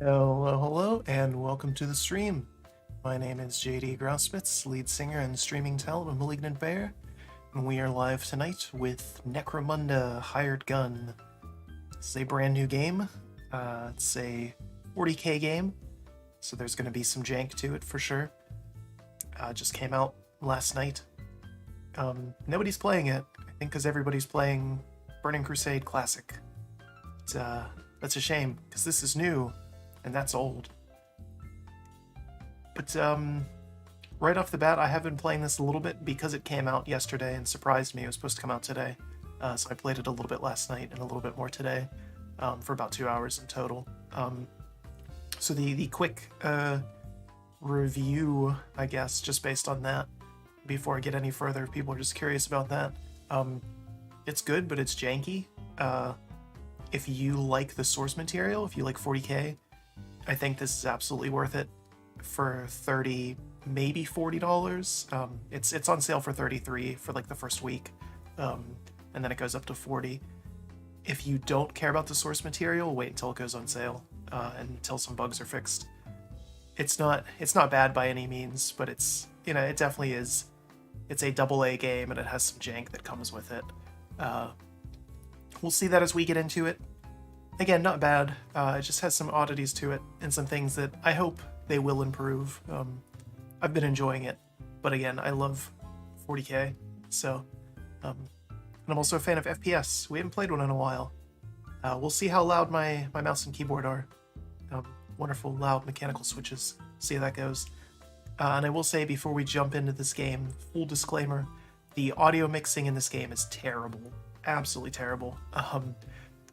Hello, and welcome to the stream. My name is JD Grousmits, lead singer and streaming talent of Malignant Bear, and we are live tonight with Necromunda Hired Gun. This is a brand new game. It's a 40k game, so there's going to be some jank to it for sure. Just came out last night. Nobody's playing it, I think because everybody's playing Burning Crusade Classic. That's a shame, because this is new. And that's old. But right off the bat, I have been playing this a little bit because it came out yesterday and surprised me. It was supposed to come out today. So I played it a little bit last night and a little bit more today for about 2 hours in total. So the quick review, I guess, just based on that, before I get any further, if people are just curious about that. It's good, but it's janky. If you like the source material, if you like 40k, I think this is absolutely worth it for $30, maybe $40. It's on sale for $33 for like the first week, and then it goes up to $40. If you don't care about the source material, wait until it goes on sale until some bugs are fixed. It's not bad by any means, but it's it definitely is. It's a AA game and it has some jank that comes with it. We'll see that as we get into it. Again, not bad. It just has some oddities to it and some things that I hope they will improve. I've been enjoying it, but again, I love 40k, so and I'm also a fan of FPS. We haven't played one in a while. We'll see how loud my mouse and keyboard are. Wonderful, loud mechanical switches. See how that goes. And I will say before we jump into this game, full disclaimer, the audio mixing in this game is terrible. Absolutely terrible.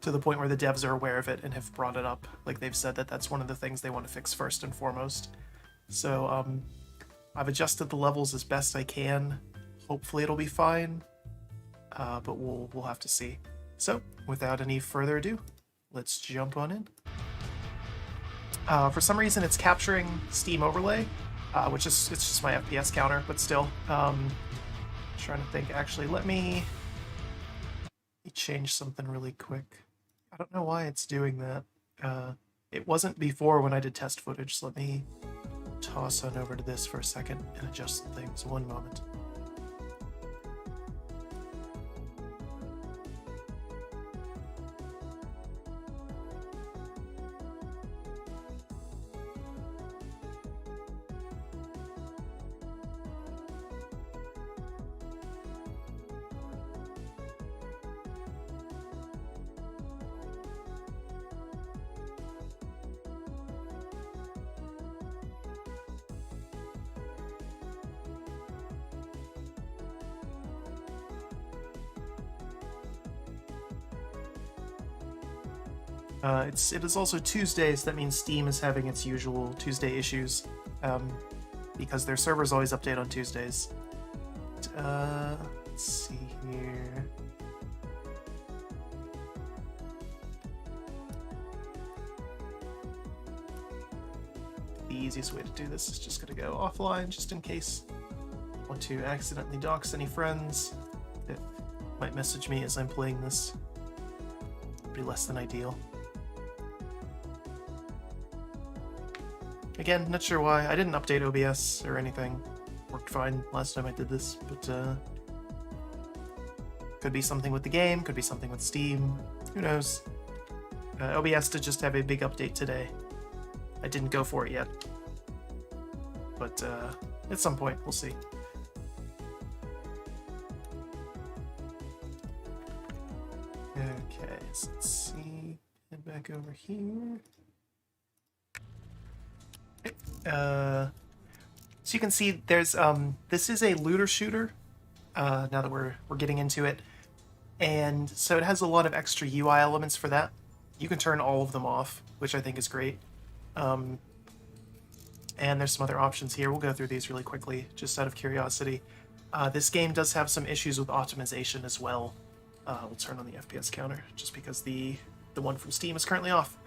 To the point where the devs are aware of it and have brought it up. Like, they've said that that's one of the things they want to fix first and foremost. So I've adjusted the levels as best I can. Hopefully it'll be fine, but we'll have to see. So without any further ado, let's jump on in. For some reason it's capturing Steam overlay, which is it's just my FPS counter, but still. Trying to think. Actually, let me change something really quick. I don't know why it's doing that. It wasn't before when I did test footage, so let me toss on over to this for a second and adjust some things. One moment. It is also Tuesday, so that means Steam is having its usual Tuesday issues, because their servers always update on Tuesdays. Let's see here. The easiest way to do this is just going to go offline, just in case I want to accidentally dox any friends that might message me as I'm playing this. Be less than ideal. Again, not sure why. I didn't update OBS or anything. Worked fine last time I did this, but could be something with the game, could be something with Steam. Who knows? OBS did just have a big update today. I didn't go for it yet, but at some point we'll see. Okay, so let's see. Head back over here. So you can see there's this is a looter shooter. Now that we're getting into it, and so it has a lot of extra UI elements for that. You can turn all of them off, which I think is great. And there's some other options here. We'll go through these really quickly, just out of curiosity. This game does have some issues with optimization as well. We'll turn on the FPS counter just because the one from Steam is currently off.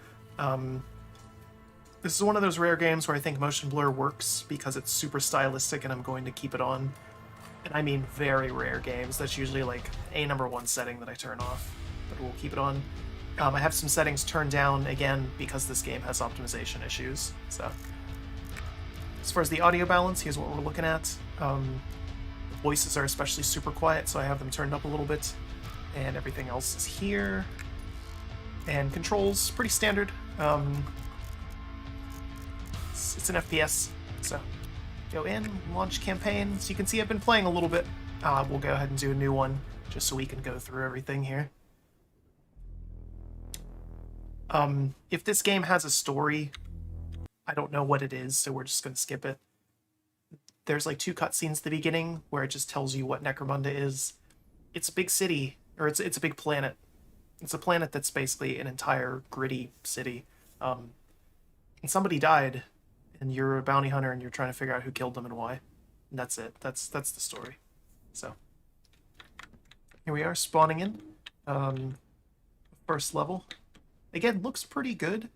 This is one of those rare games where I think motion blur works because it's super stylistic and I'm going to keep it on. And I mean very rare games. That's usually like a #1 setting that I turn off, but we'll keep it on. I have some settings turned down, again, because this game has optimization issues. So, as far as the audio balance, here's what we're looking at. The voices are especially super quiet, so I have them turned up a little bit. And everything else is here. And controls, pretty standard. It's an FPS, so go in, launch campaign. So you can see I've been playing a little bit. We'll go ahead and do a new one, just so we can go through everything here. If this game has a story, I don't know what it is, so we're just going to skip it. There's like 2 cutscenes at the beginning where it just tells you what Necromunda is. It's a big city, or it's a big planet. It's a planet that's basically an entire gritty city. And somebody died, and you're a bounty hunter, and you're trying to figure out who killed them and why. And that's it. That's the story. So, here we are, spawning in. First level. Again, looks pretty good.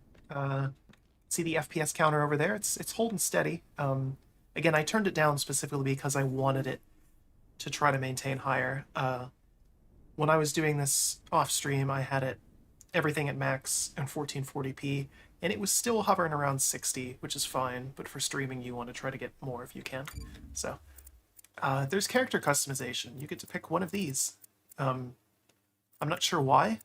See the FPS counter over there? It's holding steady. Again, I turned it down specifically because I wanted it to try to maintain higher. When I was doing this off stream, I had it everything at max and 1440p, and it was still hovering around 60, which is fine, but for streaming you want to try to get more if you can. So, there's character customization. You get to pick one of these. I'm not sure why,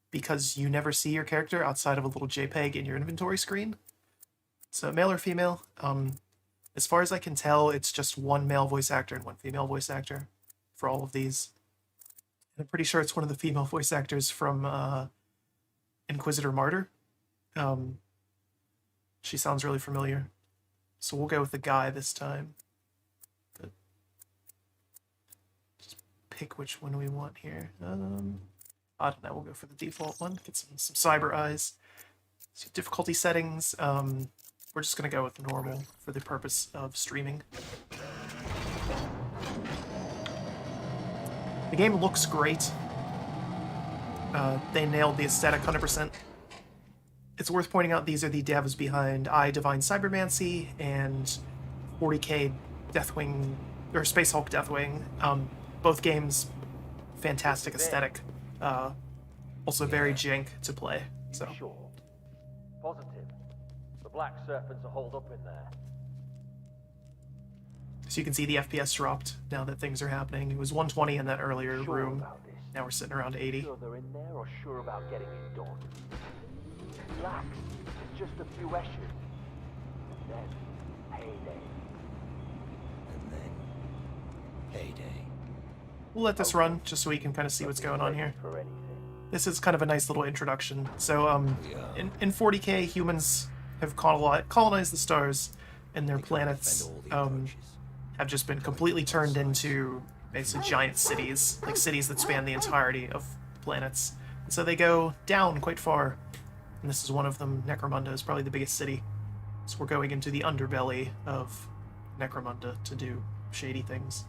because you never see your character outside of a little JPEG in your inventory screen. So, male or female, as far as I can tell, it's just one male voice actor and one female voice actor for all of these. And I'm pretty sure it's one of the female voice actors from Inquisitor Martyr. She sounds really familiar. So we'll go with the guy this time. But just pick which one we want here. I don't know, we'll go for the default one. Get some cyber eyes. So difficulty settings. We're just going to go with normal for the purpose of streaming. The game looks great. They nailed the aesthetic 100%. It's worth pointing out these are the devs behind Divine Cybermancy and 40k Deathwing, or Spacehulk Deathwing. Both games, fantastic aesthetic. Also very jank to play. So. Sure. Positive. The black serpents are holed up in there. So you can see the FPS dropped now that things are happening. It was 120 in that earlier room. Now we're sitting around 80. Sure they're in there or sure about getting it done? Black. It's just a few esches. And then payday. And then payday. We'll let this run just so we can kind of see what's going on here. This is kind of a nice little introduction. So in 40k, humans have colonized the stars, and their planets have just been completely turned into basically giant cities, like cities that span the entirety of planets. And so they go down quite far, and this is one of them. Necromunda is probably the biggest city. So we're going into the underbelly of Necromunda to do shady things.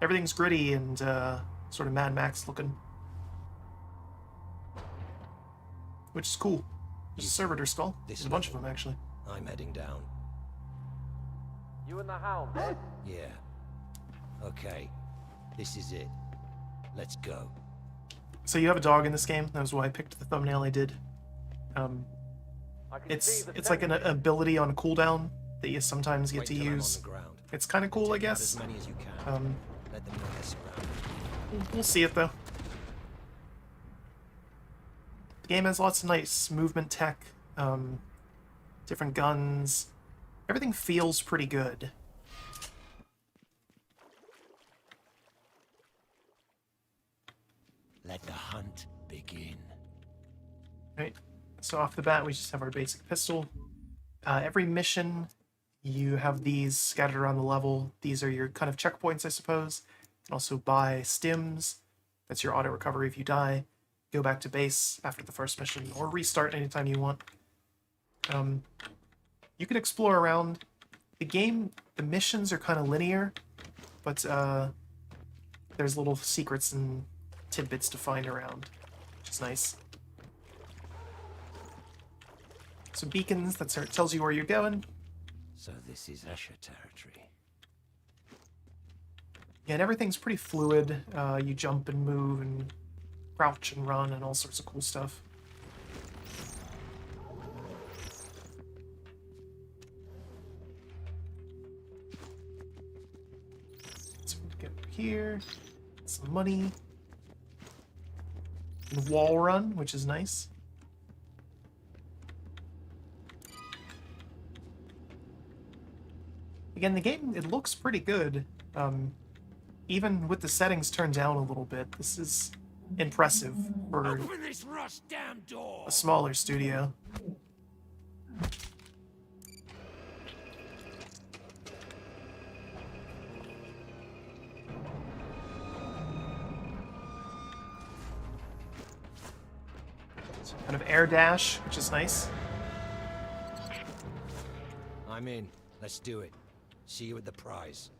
Everything's gritty and sort of Mad Max looking. Which is cool. There's a servitor skull. There's a bunch of them, actually. I'm heading down. You and the hound, eh? Yeah. Okay. This is it. Let's go. So you have a dog in this game. That was why I picked the thumbnail I did. It's like an ability on a cooldown that you sometimes get to use. It's kind of cool, I guess. As many as you can. Let them know they're surrounded. We'll see it, though. The game has lots of nice movement tech, different guns. Everything feels pretty good. Let the hunt begin. Right. So off the bat, we just have our basic pistol. Every mission, you have these scattered around the level. These are your kind of checkpoints, I suppose. You can also buy stims. That's your auto recovery if you die. Go back to base after the first mission, or restart anytime you want. You can explore around. The missions are kind of linear, but there's little secrets and tidbits to find around, which is nice. So beacons, that tells you where you're going. So this is Asher territory. Yeah, and everything's pretty fluid. You jump and move and crouch and run and all sorts of cool stuff. So we get here, some money, and wall run, which is nice. Again, the game, it looks pretty good. Even with the settings turned down a little bit, this is impressive for a smaller studio. So kind of air dash, which is nice. I'm in. Let's do it. See you at the prize.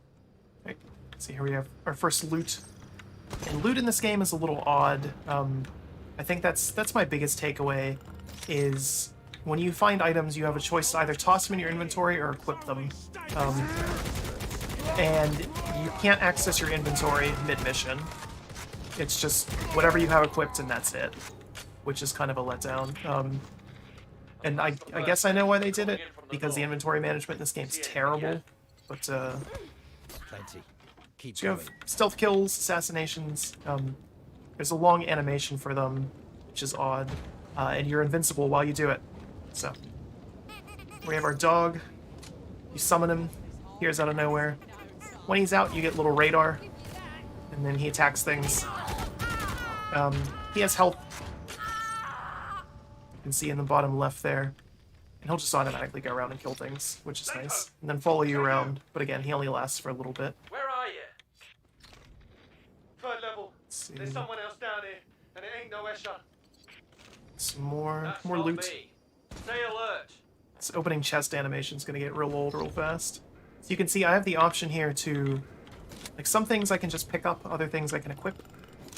Right. See, here we have our first loot. And loot in this game is a little odd. I think that's my biggest takeaway, is when you find items, you have a choice to either toss them in your inventory or equip them. And you can't access your inventory mid-mission. It's just whatever you have equipped and that's it, which is kind of a letdown. And I guess I know why they did it, because the inventory management in this game is terrible. But Plenty. Keep so you have going. stealth kills, assassinations. There's a long animation for them, which is odd, and you're invincible while you do it. So we have our dog. You summon him. He appears out of nowhere. When he's out, you get little radar, and then he attacks things. He has health. You can see in the bottom left there. And he'll just automatically go around and kill things, which is nice. And then follow you around, but again, he only lasts for a little bit. Where are you? Third level. See. There's someone else down here, and it ain't no Escher. Some more That's more not loot. me. Stay alert. This opening chest animation is going to get real old real fast. So you can see I have the option here to, like, some things I can just pick up, other things I can equip.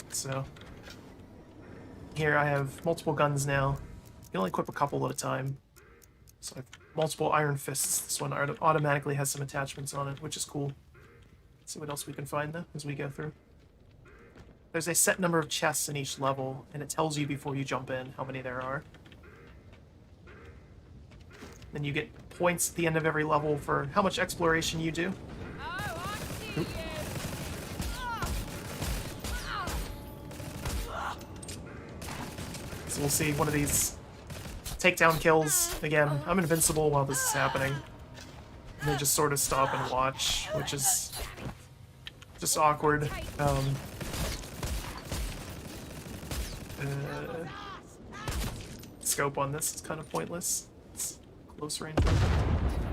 So here I have multiple guns now. You can only equip a couple at a time. So I have multiple iron fists. This one automatically has some attachments on it, which is cool. Let's see what else we can find though as we go through. There's a set number of chests in each level, and it tells you before you jump in how many there are. Then you get points at the end of every level for how much exploration you do. Oop. So we'll see one of these takedown kills. Again, I'm invincible while this is happening. And they just sort of stop and watch, which is just awkward. Scope on this is kind of pointless. It's close range.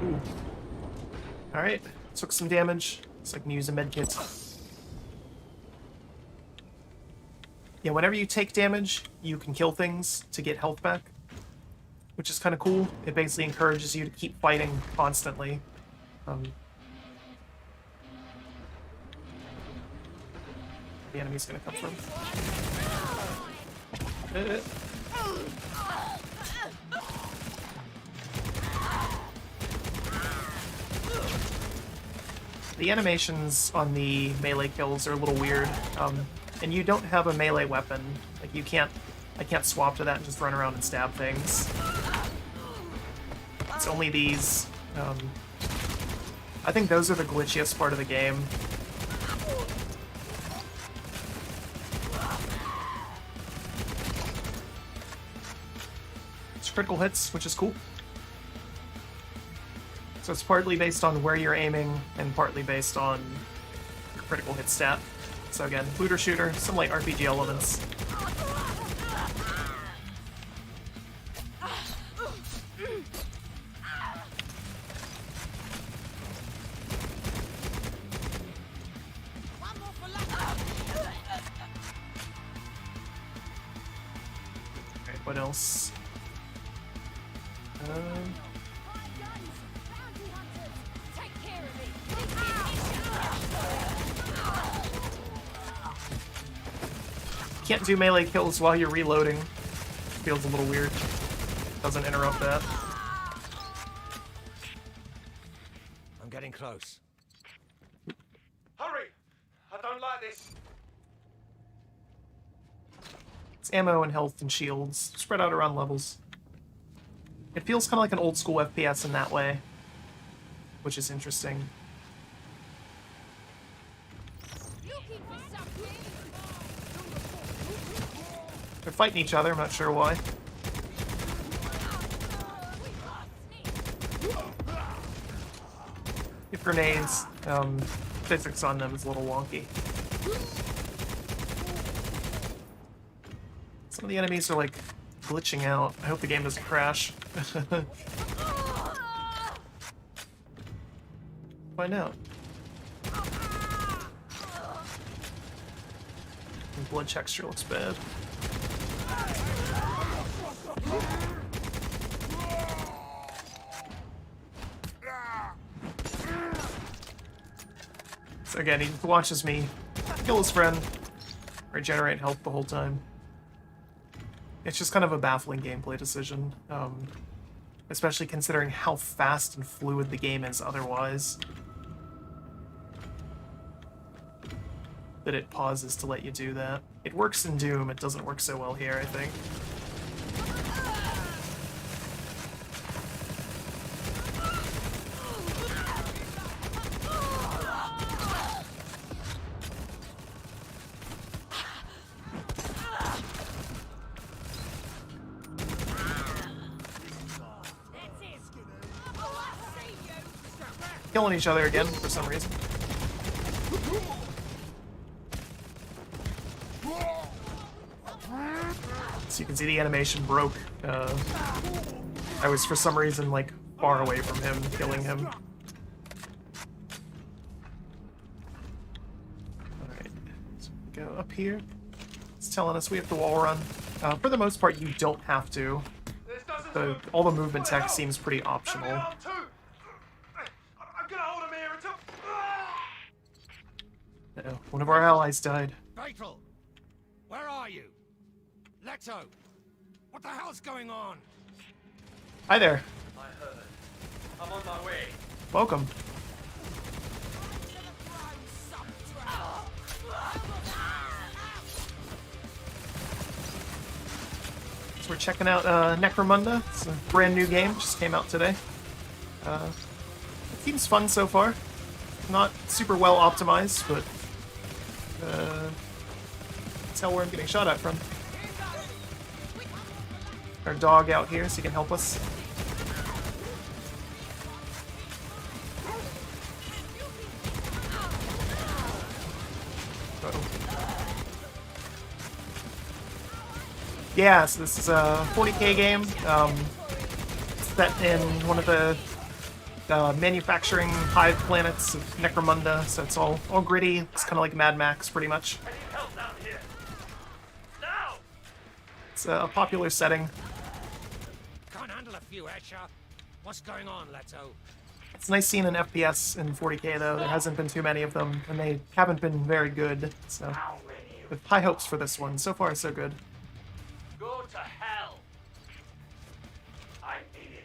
Ooh. Alright, took some damage. So I can use a medkit. Yeah, whenever you take damage, you can kill things to get health back, which is kind of cool. It basically encourages you to keep fighting constantly. The enemy's gonna come from. The animations on the melee kills are a little weird, and you don't have a melee weapon. Like I can't swap to that and just run around and stab things. It's only these. I think those are the glitchiest part of the game. It's critical hits, which is cool. So it's partly based on where you're aiming, and partly based on your critical hit stat. So again, looter shooter, some light RPG elements. Alright, what else? Can't do melee kills while you're reloading. Feels a little weird. Doesn't interrupt that. I'm getting close. Hurry! I don't like this. It's ammo and health and shields spread out around levels. It feels kind of like an old school FPS in that way, which is interesting. They're fighting each other, I'm not sure why. If grenades, physics on them is a little wonky. Some of the enemies are like glitching out. I hope the game doesn't crash. Find out. The blood texture looks bad. So again, he watches me kill his friend, regenerate health the whole time. It's just kind of a baffling gameplay decision, especially considering how fast and fluid the game is otherwise. That it pauses to let you do that. It works in Doom, it doesn't work so well here, I think. Killing each other again for some reason. So you can see the animation broke. I was for some reason like far away from him, killing him. Alright, so we go up here. It's telling us we have to wall run. For the most part, you don't have to. All the movement tech seems pretty optional. Uh-oh, one of our allies died. Fatal! Where are you? Leto! What the hell's going on? Hi there. I heard. I'm on my way. Welcome. So we're checking out Necromunda. It's a brand new game, just came out today. It seems fun so far. Not super well optimized, but tell where I'm getting shot at from. Our dog out here, so he can help us. Uh-oh. Yeah, so this is a 40k game. Set in one of the manufacturing hive planets of Necromunda, so it's all gritty. It's kind of like Mad Max, pretty much. I need help down here. Now! It's a popular setting. Can't handle a few, Escher. What's going on, Leto? It's nice seeing an FPS in 40k, though. There hasn't been too many of them, and they haven't been very good, so with high hopes for this one. So far, so good. Go to hell. I need it.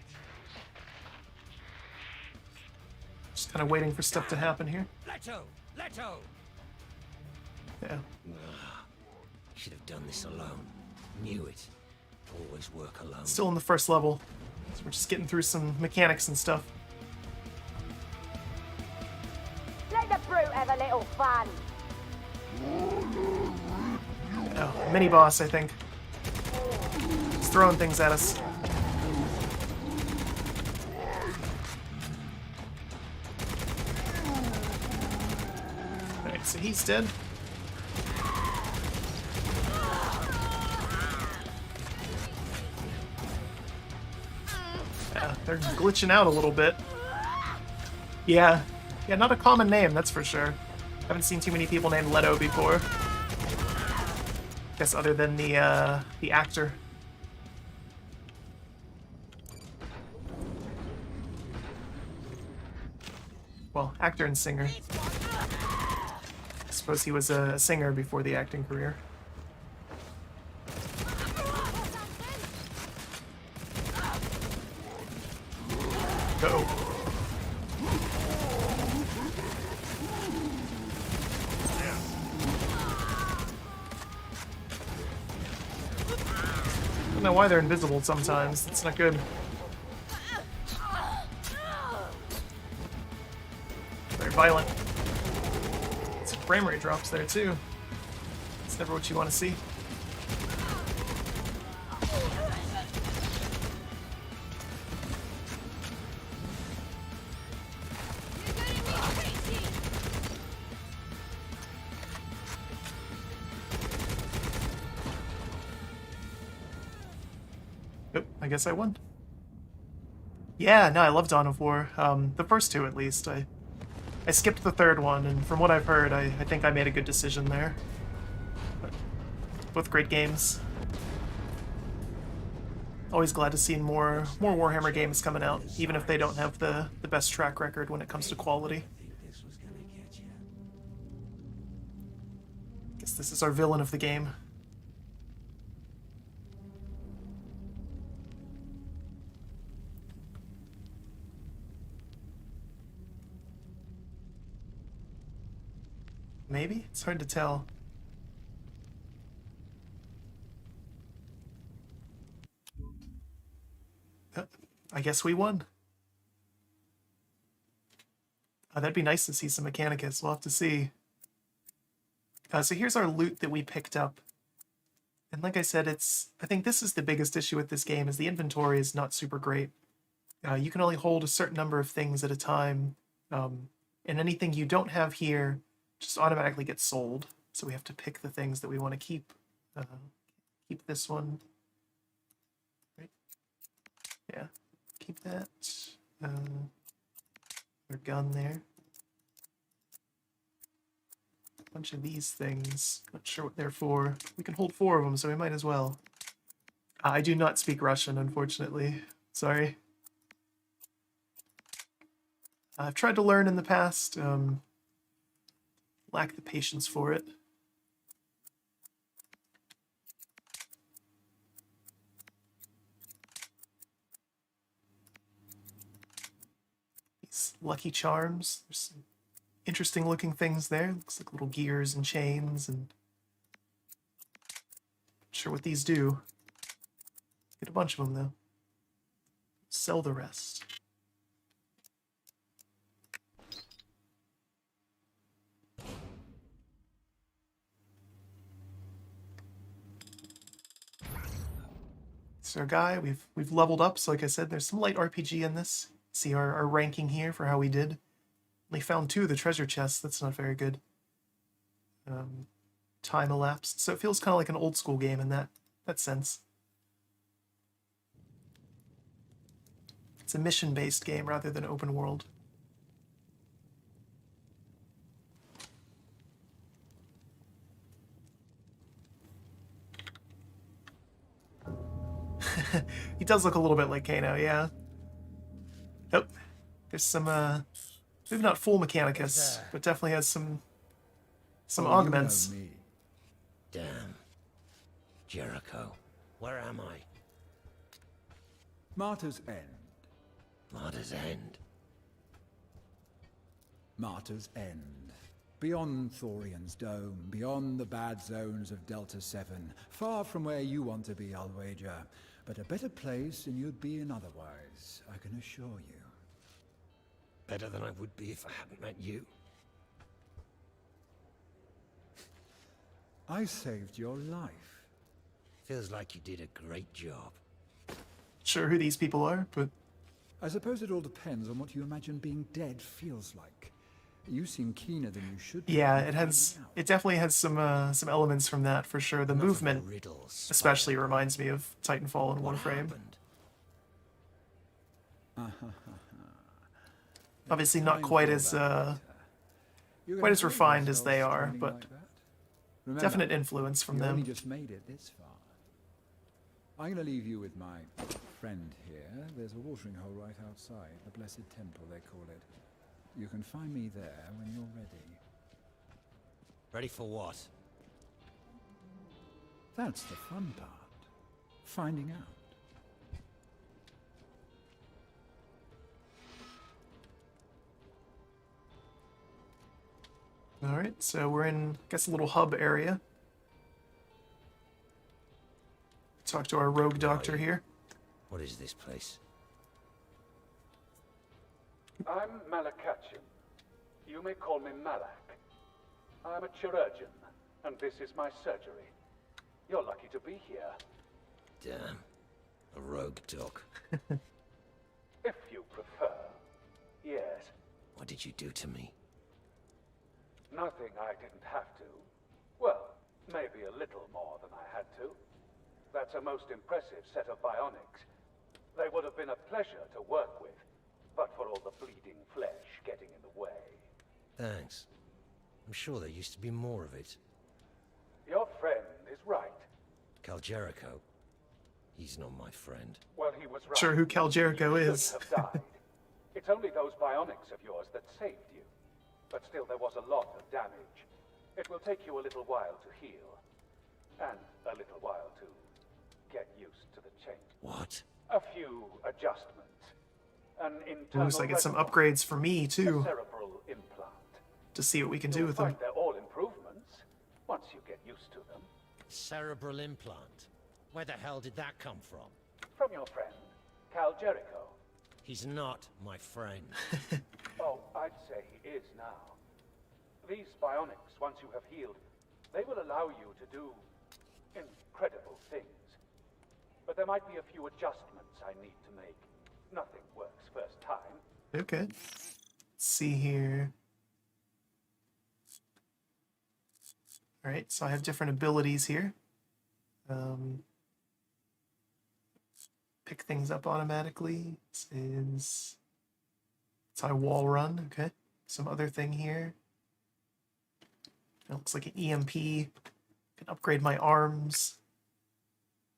Just kind of waiting for stuff to happen here. Leto! Leto! Yeah. Should have done this alone. Knew it. Always work alone. Still in the first level, so we're just getting through some mechanics and stuff. Let the brute have a little fun. Oh, mini boss, I think. He's throwing things at us. Alright, so he's dead. Yeah, they're glitching out a little bit. Yeah, not a common name, that's for sure. Haven't seen too many people named Leto before. Guess other than the actor. Well, actor and singer. I suppose he was a singer before the acting career. Go. know why they're invisible sometimes. It's not good. Very violent. Some frame rate drops there too. It's never what you want to see. Nope, I guess I won. Yeah, no, I love Dawn of War. The first two, at least. I skipped the third one, and from what I've heard, I think I made a good decision there. But both great games. Always glad to see more Warhammer games coming out, even if they don't have the best track record when it comes to quality. Guess this is our villain of the game. Maybe? It's hard to tell. I guess we won. That'd be nice to see some Mechanicus. We'll have to see. So here's our loot that we picked up. And like I said, I think this is the biggest issue with this game, is the inventory is not super great. You can only hold a certain number of things at a time. And anything you don't have here just automatically gets sold. So we have to pick the things that we want to keep. Keep this one. Right? Yeah. Keep that. Our gun there. A bunch of these things. Not sure what they're for. We can hold 4 of them, so we might as well. I do not speak Russian, unfortunately. Sorry. I've tried to learn in the past. Lack the patience for it. These Lucky Charms. There's some interesting looking things there. Looks like little gears and chains, and not sure what these do. Get a bunch of them though. Sell the rest. Our guy, we've leveled up, so like I said, there's some light RPG in this. See our ranking here for how we did. Only found 2 of the treasure chests. That's not very good. Time elapsed, so it feels kind of like an old school game in that sense. It's a mission-based game rather than open world. He does look a little bit like Kano, yeah. Nope. There's some, maybe not full Mechanicus, but definitely has some augments. You know me. Damn. Jericho. Where am I? Martyr's End. Martyr's End. Martyr's End. Beyond Thorian's Dome, beyond the bad zones of Delta 7, far from where you want to be, I'll wager, but a better place than you'd be in otherwise, I can assure you. Better than I would be if I hadn't met you. I saved your life. Feels like you did a great job. Sure who these people are, but I suppose it all depends on what you imagine being dead feels like. You seem keener than you should be. yeah, it definitely has some elements from that for sure. The Enough of movement the riddles, especially Spider. reminds me of Titanfall in What Warframe. happened? Obviously not quite as quite as refined as they are, but definite influence from you only them. just made it this far. I'm going to leave you with my friend here. There's a watering hole right outside, the Blessed Temple, they call it. You can find me there when you're ready. Ready for what? That's the fun part. Finding out. Alright, so we're in, I guess, a little hub area. talk to our rogue doctor here. What is this place? I'm Malakachin. You may call me Malak. I'm a chirurgeon, and this is my surgery. You're lucky to be here. Damn. A rogue doc. If you prefer. Yes. What did you do to me? Nothing I didn't have to. Well, maybe a little more than I had to. That's a most impressive set of bionics. They would have been a pleasure to work with, but for all the bleeding flesh getting in the way. Thanks. I'm sure there used to be more of it. Your friend is right. Cal Jericho. He's not my friend. Well, he was right. Sure who Cal Jericho He is. shouldn't have died. It's only those bionics of yours that saved you. But still, there was a lot of damage. It will take you a little while to heal. And a little while to get used to the change. What? A few adjustments. An internal Looks like it's some reservoir. upgrades for me, A too, cerebral implant. to see what we can do You'll with them. find they're all improvements, once you get used to them. Cerebral implant. Where the hell did that come from? From your friend, Cal Jericho. He's not my friend. Oh, I'd say he is now. These bionics, once you have healed, they will allow you to do incredible things. But there might be a few adjustments I need to make. Nothing works first time. Okay. Let's see here. Alright, so I have different abilities here. Pick things up automatically. This is high wall run. Okay. Some other thing here. It looks like an EMP. Can upgrade my arms.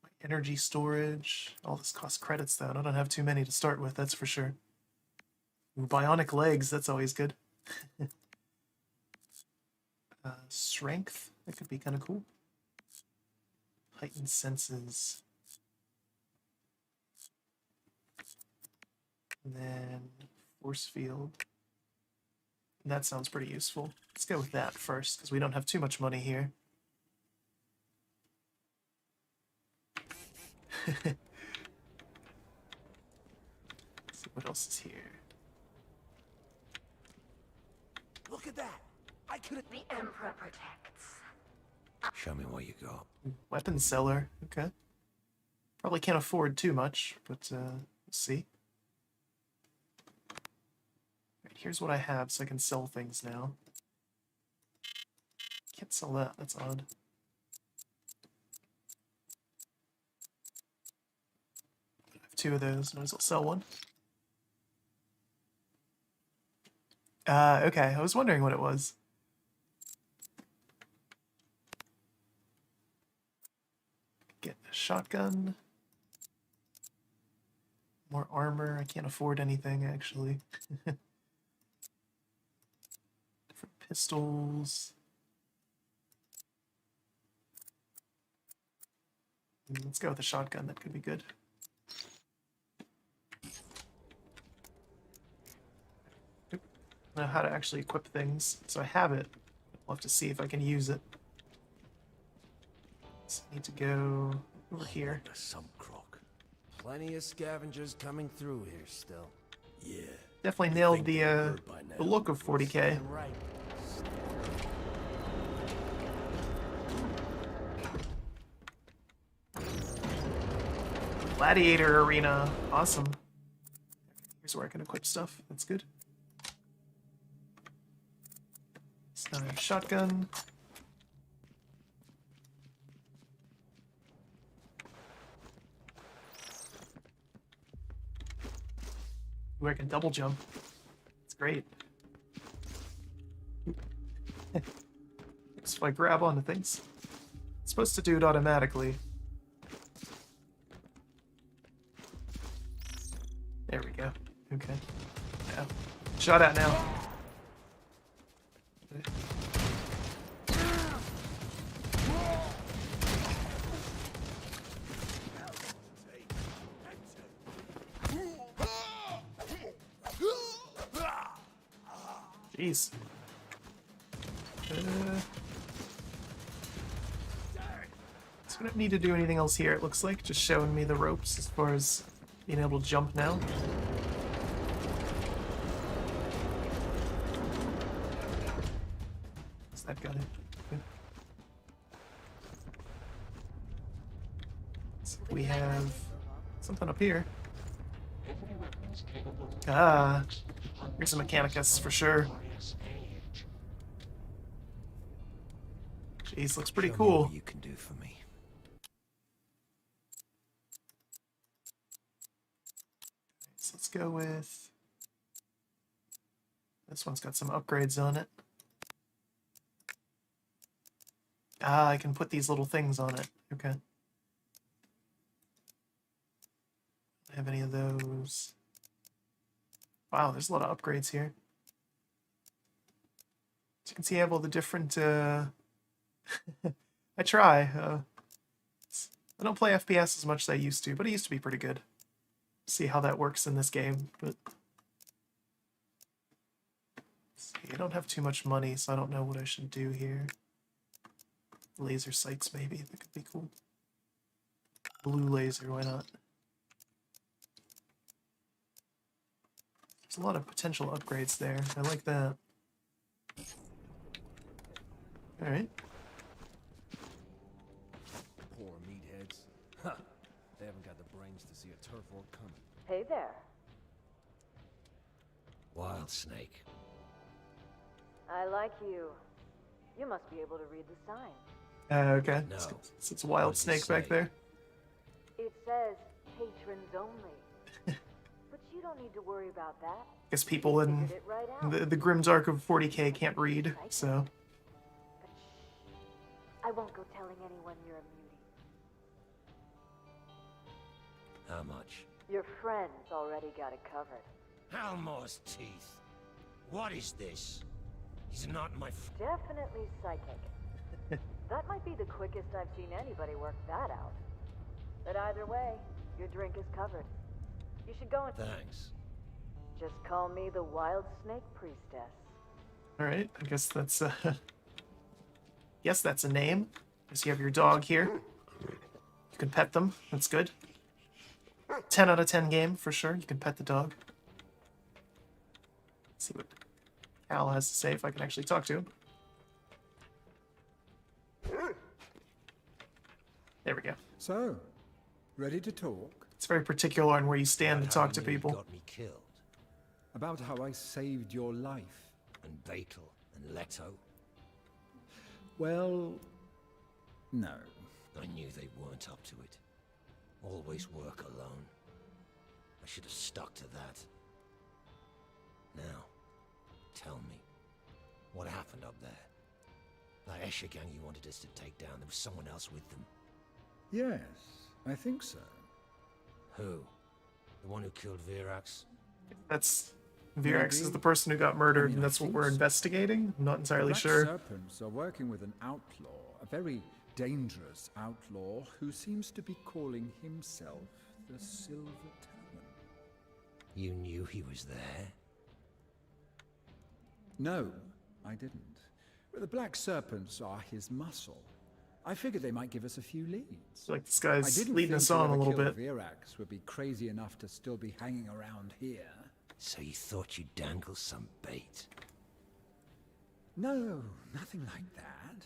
My energy storage. All this costs credits though, and I don't have too many to start with, that's for sure. Ooh, bionic legs, that's always good. Strength, that could be kind of cool. Heightened senses. And then force field. And that sounds pretty useful. Let's go with that first, because we don't have too much money here. Let's see what else is here. Look at that! I could have... The Emperor protects. Show me what you got. Weapon seller, okay. Probably can't afford too much, but we'll see. Right, here's what I have, so I can sell things now. Can't sell that, that's odd. I have two of those, might as well sell one. Okay, I was wondering what it was. Get a shotgun. More armor. I can't afford anything, actually. Different pistols. Let's go with a shotgun. That could be good. I don't know how to actually equip things, so I have it. We'll have to see if I can use it. So I need to go over here. Some crock. Plenty of scavengers coming through here still. Yeah. Definitely nailed the look of 40K. Right. Gladiator arena. Awesome. Here's where I can equip stuff. That's good. So now I have shotgun. Ooh, I can double jump. It's great. Just if I grab onto things. It's supposed to do it automatically. There we go. Okay. Yeah. Shot at now. Jeez. So I don't need to do anything else here, it looks like. Just showing me the ropes as far as being able to jump now. Is that guy? Good. So we have something up here. Ah, here's a Mechanicus for sure. Jeez, looks pretty cool. What you can do for me. So let's go with this one's got some upgrades on it. Ah, I can put these little things on it. Okay. Have any of those? Wow, there's a lot of upgrades here. As you can see, I have all the different. I try. I don't play FPS as much as I used to, but it used to be pretty good. See how that works in this game, but let's see, I don't have too much money, so I don't know what I should do here. Laser sights, maybe that could be cool. Blue laser, why not? There's a lot of potential upgrades there. I like that. All right. Poor meatheads. Huh. They haven't got the brains to see a turf war coming. Hey there. Wild snake. I like you. You must be able to read the sign. Okay. No. It's a wild What does it snake back say? there. It says patrons only. But you don't need to worry about that. Guess people in Figured it right out. the grimdark of 40K can't read, so. But shh. I won't go telling anyone you're a mutie. How much? Your friends already got it covered. Halmor's teeth. What is this? He's not my Definitely psychic. That might be the quickest I've seen anybody work that out. But either way, your drink is covered. You should go and Thanks. just call me the Wild Snake Priestess. Alright, I guess that's a name. Guess you have your dog here. You can pet them, that's good. 10 out of 10 game for sure. You can pet the dog. Let's see what Al has to say if I can actually talk to him. There we go. So, ready to talk? It's very particular on where you stand to About how talk to you nearly people. Got me killed. About how I saved your life. And Beetle and Leto. Well, no. I knew they weren't up to it. Always work alone. I should have stuck to that. Now, tell me, what happened up there? That Escher gang you wanted us to take down, there was someone else with them. Yes, I think so. Who? The one who killed Virax? That's Virax is Maybe. the person who got murdered, I mean, and I that's what think we're so. investigating. I'm not entirely Black sure. Serpents are working with an outlaw, a very dangerous outlaw who seems to be calling himself the Silver Talon. You knew he was there? No, I didn't. But the Black Serpents are his muscle. I figured they might give us a few leads. Like this I guy's didn't leading think us on a whoever little killed bit. Virax would be crazy enough to still be hanging around here. So you thought you'd dangle some bait? No, nothing like that.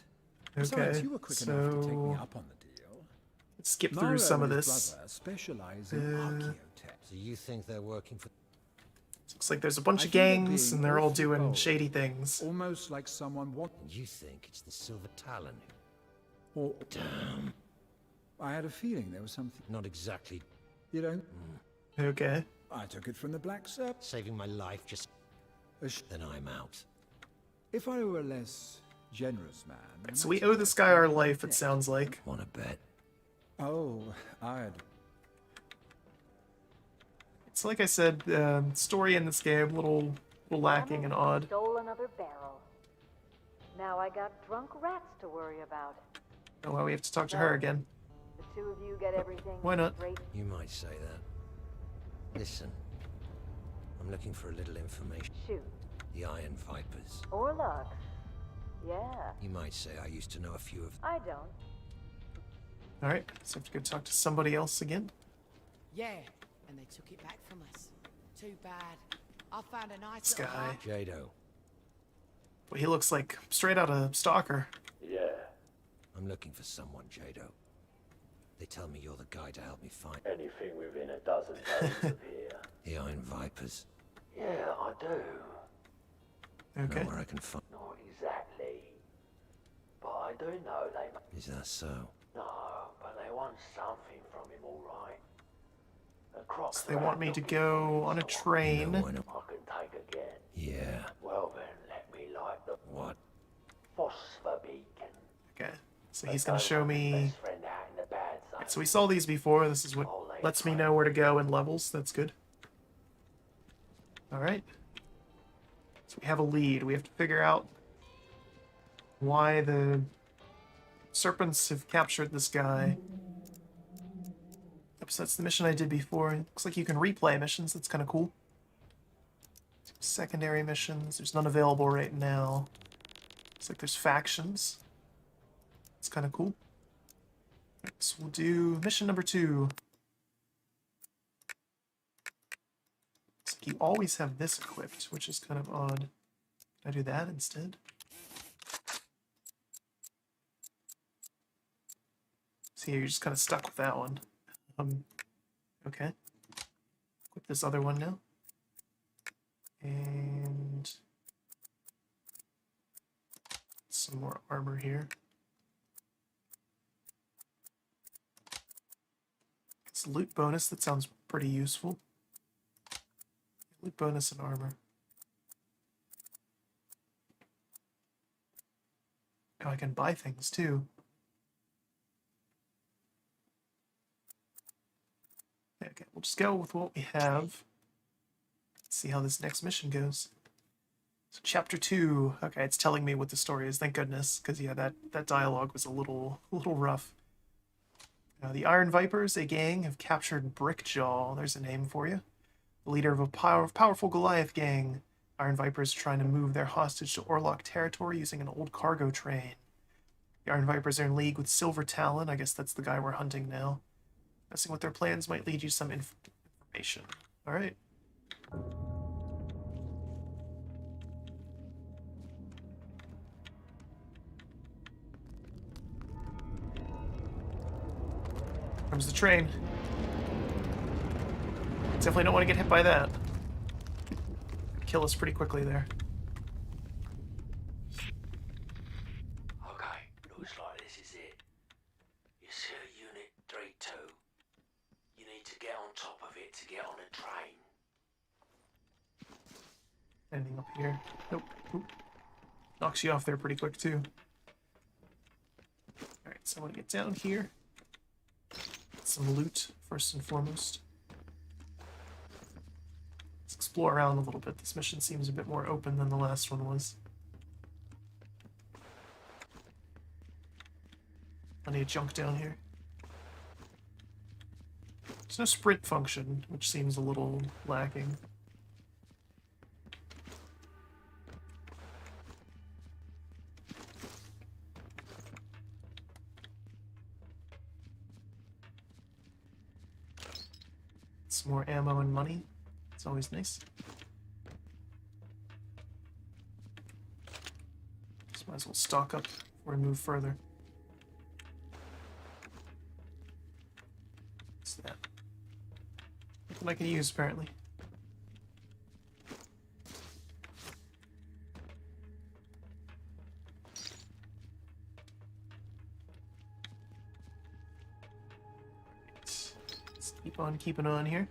Okay, Besides, you were quick enough to take me so up on the deal. let's skip Mara through some of and his this. brother specialize in archaeotech. So you think they're working for... Looks like there's a bunch I of think they're gangs, being and they're all awfully doing bold. shady things. Almost like someone want. You think it's the Silver Talon? Or Damn. I had a feeling there was something. Not exactly You know, Okay. I took it from the Black Serpent. saving my life, just... Then I'm out. If I were a less generous man. then So we that's owe this guy our life, it debt. sounds like. Wanna bet? Oh, I'd. It's like I said, story in this game, a little lacking and odd. Stole another barrel. Now I got drunk rats to worry about. Oh well, we have to talk to her again. The two of you get everything Why not? straight. You might say that. Listen. I'm looking for a little information. Shoot. The Iron Vipers. Or Lux. Yeah, You might say I used to know a few of... I don't. Alright, so I have to go talk to somebody else again. Yeah, and they took it back from us. Too bad. I found a nice This little guy. hut. Jado, Well, he looks like straight out of Stalker. Yeah. I'm looking for someone, Jado. They tell me you're the guy to help me find Anything within a dozen days of here. the Iron Vipers. Yeah, I do. Okay. Know where I can find. Not exactly. But I do know they... Is that so? No, but they want something from him, all right. The crocs So they want me to go on a train. No, I know. I can take again. Yeah. Well then, let me light the What? phosphor beacon. Okay. So he's gonna show me. Best friend out in the bad zone. So we saw these before. This is what lets me know where to go in levels. That's good. Alright. So we have a lead. We have to figure out why the serpents have captured this guy. Oops, that's the mission I did before. It looks like you can replay missions. That's kind of cool. Secondary missions. There's none available right now. Looks like there's factions. It's kind of cool. So we'll do mission number 2. Looks like you always have this equipped, which is kind of odd. Can I do that instead? See, you're just kind of stuck with that one. Okay. Equip this other one now. And some more armor here. It's loot bonus, that sounds pretty useful. Loot bonus and armor. Oh, I can buy things too. Okay, we'll just go with what we have. Let's see how this next mission goes. So chapter 2. Okay, it's telling me what the story is, thank goodness, because yeah, that dialogue was a little rough. The Iron Vipers, a gang, have captured Brickjaw. There's a name for you. The leader of a powerful Goliath gang. Iron Vipers trying to move their hostage to Orlok territory using an old cargo train. The Iron Vipers are in league with Silver Talon. I guess that's the guy we're hunting now. Messing with their plans might lead you some information. Alright. Comes the train. Definitely don't want to get hit by that. Kill us pretty quickly there. Okay, looks like this is it. You see Unit 3-2. You need to get on top of it to get on a train. Anything up here? Nope. Oop. Knocks you off there pretty quick too. Alright, so I want to get down here. Get some loot, first and foremost. Let's explore around a little bit. This mission seems a bit more open than the last one was. Plenty of junk down here. There's no sprint function, which seems a little lacking. Some more ammo and money. It's always nice. Just might as well stock up before we move further. What's that? Nothing I can use, apparently. Let's keep on keeping on here.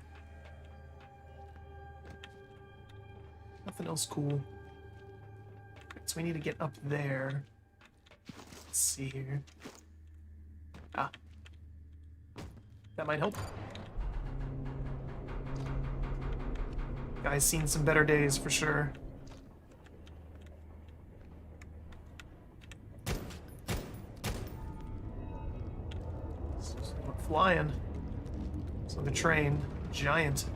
Nothing else cool. So we need to get up there. Let's see here. Ah. That might help. Guy's seen some better days for sure. We're flying. So the train, giant.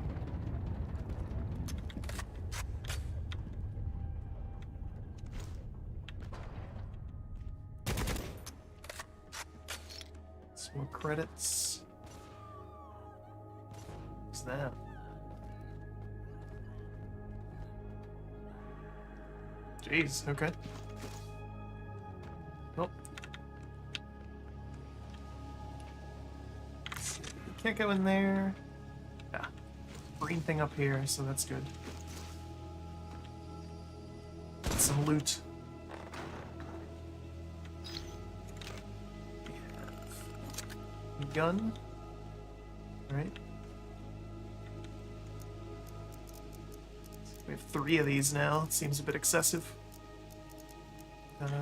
Some more credits. What's that? Jeez, okay. Well. Can't go in there. Ah. Green thing up here, so that's good. Some loot. We have a gun. Alright. We have 3 of these now. Seems a bit excessive. Let's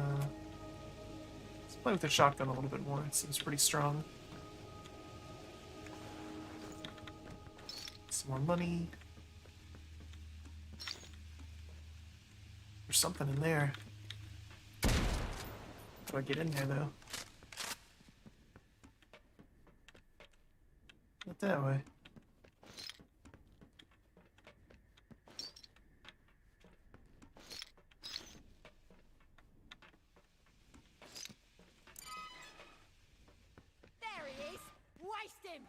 play with the shotgun a little bit more. It seems pretty strong. Some more money. There's something in there. How do I get in there, though? Not that way. There he is. Waste him.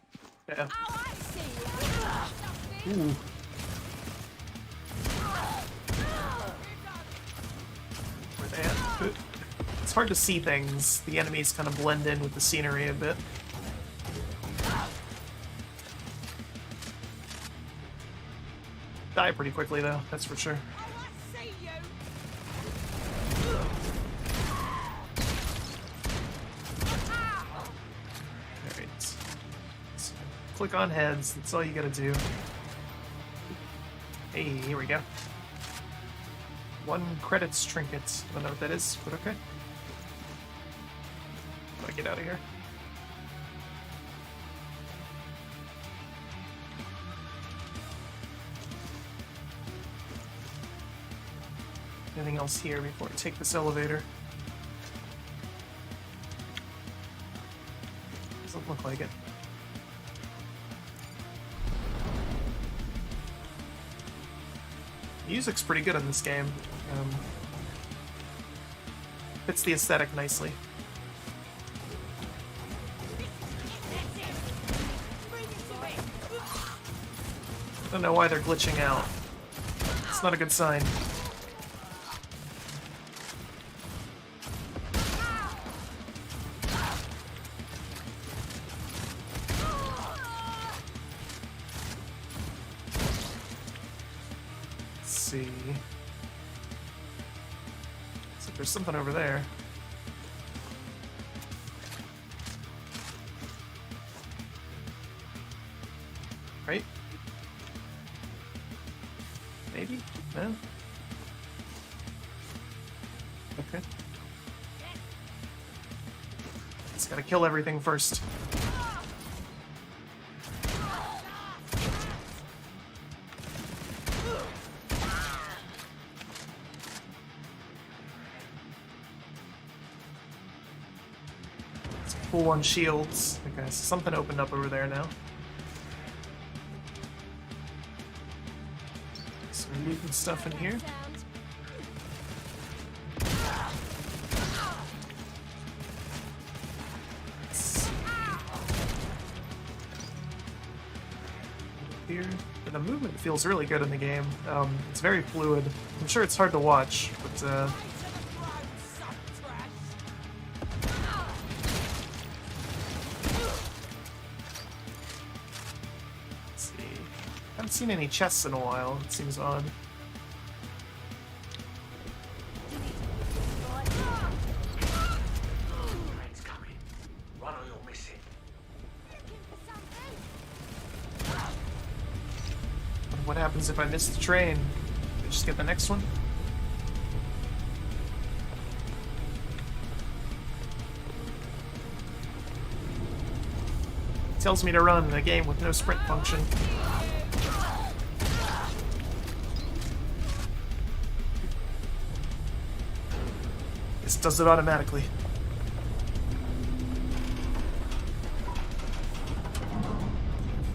Yeah. Oh, I see you. Ooh. Where they at? It's hard to see things. The enemies kind of blend in with the scenery a bit. Die pretty quickly, though, that's for sure. Oh, I see you. Alright. So, click on heads, that's all you gotta do. Hey, here we go. 1 credits trinket. I don't know what that is, but okay. How do I get out of here? Anything else here before I take this elevator? Doesn't look like it. Music's pretty good in this game. Fits the aesthetic nicely. I don't know why they're glitching out. It's not a good sign. See. So there's something over there. Right? Maybe? No? Okay. Just gotta kill everything first. Full on shields. Okay, so something opened up over there now. Some loot and stuff in here. Let's see. Here. The movement feels really good in the game. It's very fluid. I'm sure it's hard to watch, but haven't seen any chests in a while. It seems odd. Train's coming. Run or you'll miss it. What happens if I miss the train? I just get the next one? It tells me to run in a game with no sprint function. This does it automatically.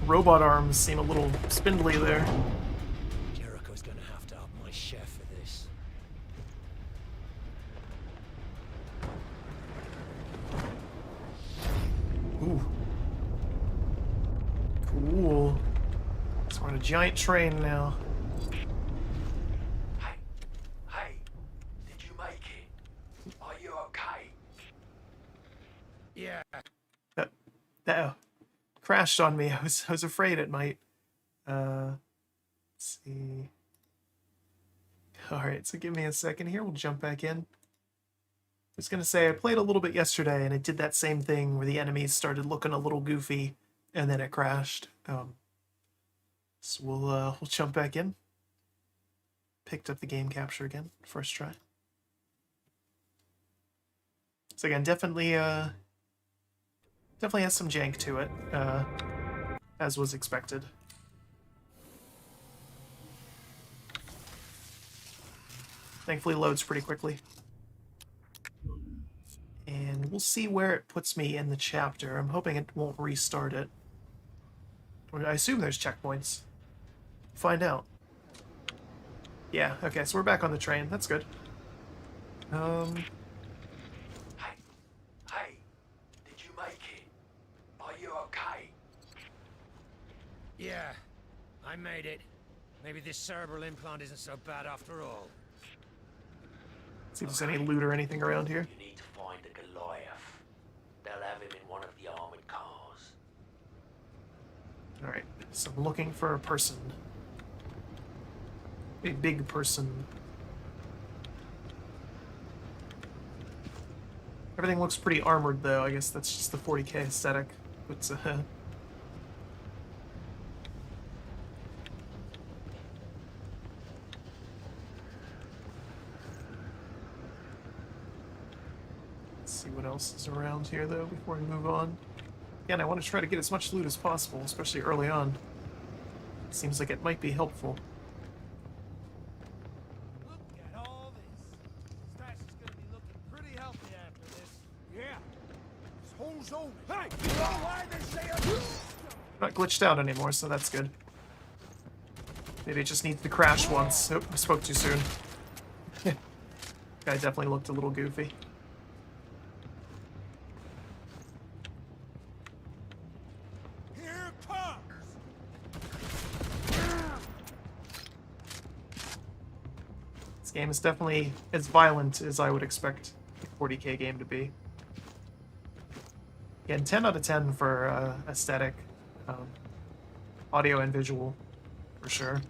Robot arms seem a little spindly there. Jericho's gonna have to up my chef for this. Ooh. a giant train now. Hey, did you make it? Are you okay? Yeah. That crashed on me. I was afraid it might. Let's see. All right, so give me a second here. We'll jump back in. I was gonna say I played a little bit yesterday, and it did that same thing where the enemies started looking a little goofy, and then it crashed. So we'll jump back in. Picked up the game capture again, first try. So again, definitely has some jank to it, as was expected. Thankfully loads pretty quickly. And we'll see where it puts me in the chapter. I'm hoping it won't restart it. I assume there's checkpoints. Find out. Yeah, okay, so we're back on the train. That's good. Hey, did you make it? Are you okay? Yeah, I made it. Maybe this cerebral implant isn't so bad after all. See if there's any loot or anything around here. You need to find the Goliath. They'll have him in one of the armored cars. Alright, so I'm looking for a person. A big person. Everything looks pretty armored, though. I guess that's just the 40k aesthetic. But, let's see what else is around here, though, before we move on. Again, I want to try to get as much loot as possible, especially early on. Seems like it might be helpful. Look at all this. Stash is gonna be looking pretty healthy after this. Yeah. This whole zone. Hey, you know why they say Not glitched out anymore, so that's good. Maybe it just needs to crash once. Oh, I spoke too soon. Guy definitely looked a little goofy. Here comes. This game is definitely as violent as I would expect a 40k game to be. Again, 10 out of 10 for aesthetic, audio and visual, for sure.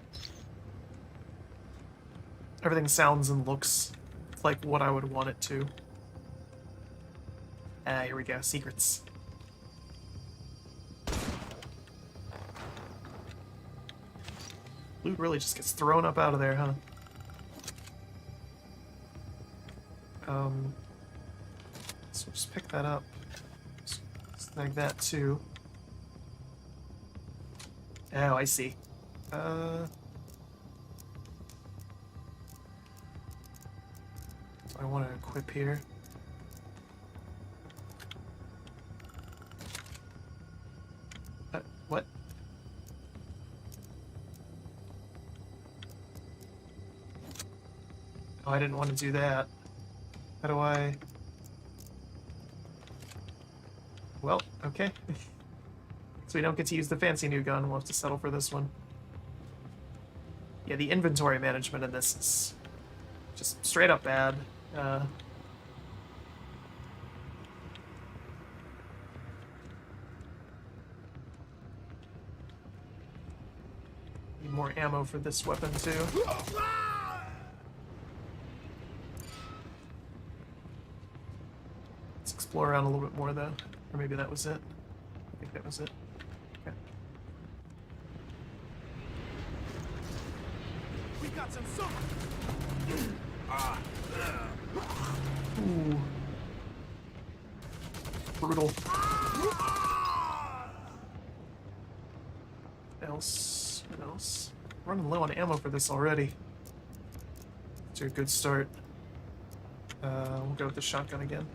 Everything sounds and looks like what I would want it to. Here we go, secrets. Loot really just gets thrown up out of there, huh? So we'll just pick that up. Snag that too. Oh, I see. I want to equip here. What? Oh, I didn't want to do that. How do I... Well, okay. So we don't get to use the fancy new gun. We'll have to settle for this one. Yeah, the inventory management in this is just straight up bad. Need more ammo for this weapon, too. Let's explore around a little bit more, though. Or maybe that was it. I think that was it. Okay. We got some summer. Ooh. Brutal. What else? What else? Running low on ammo for this already. It's a good start. We'll go with the shotgun again.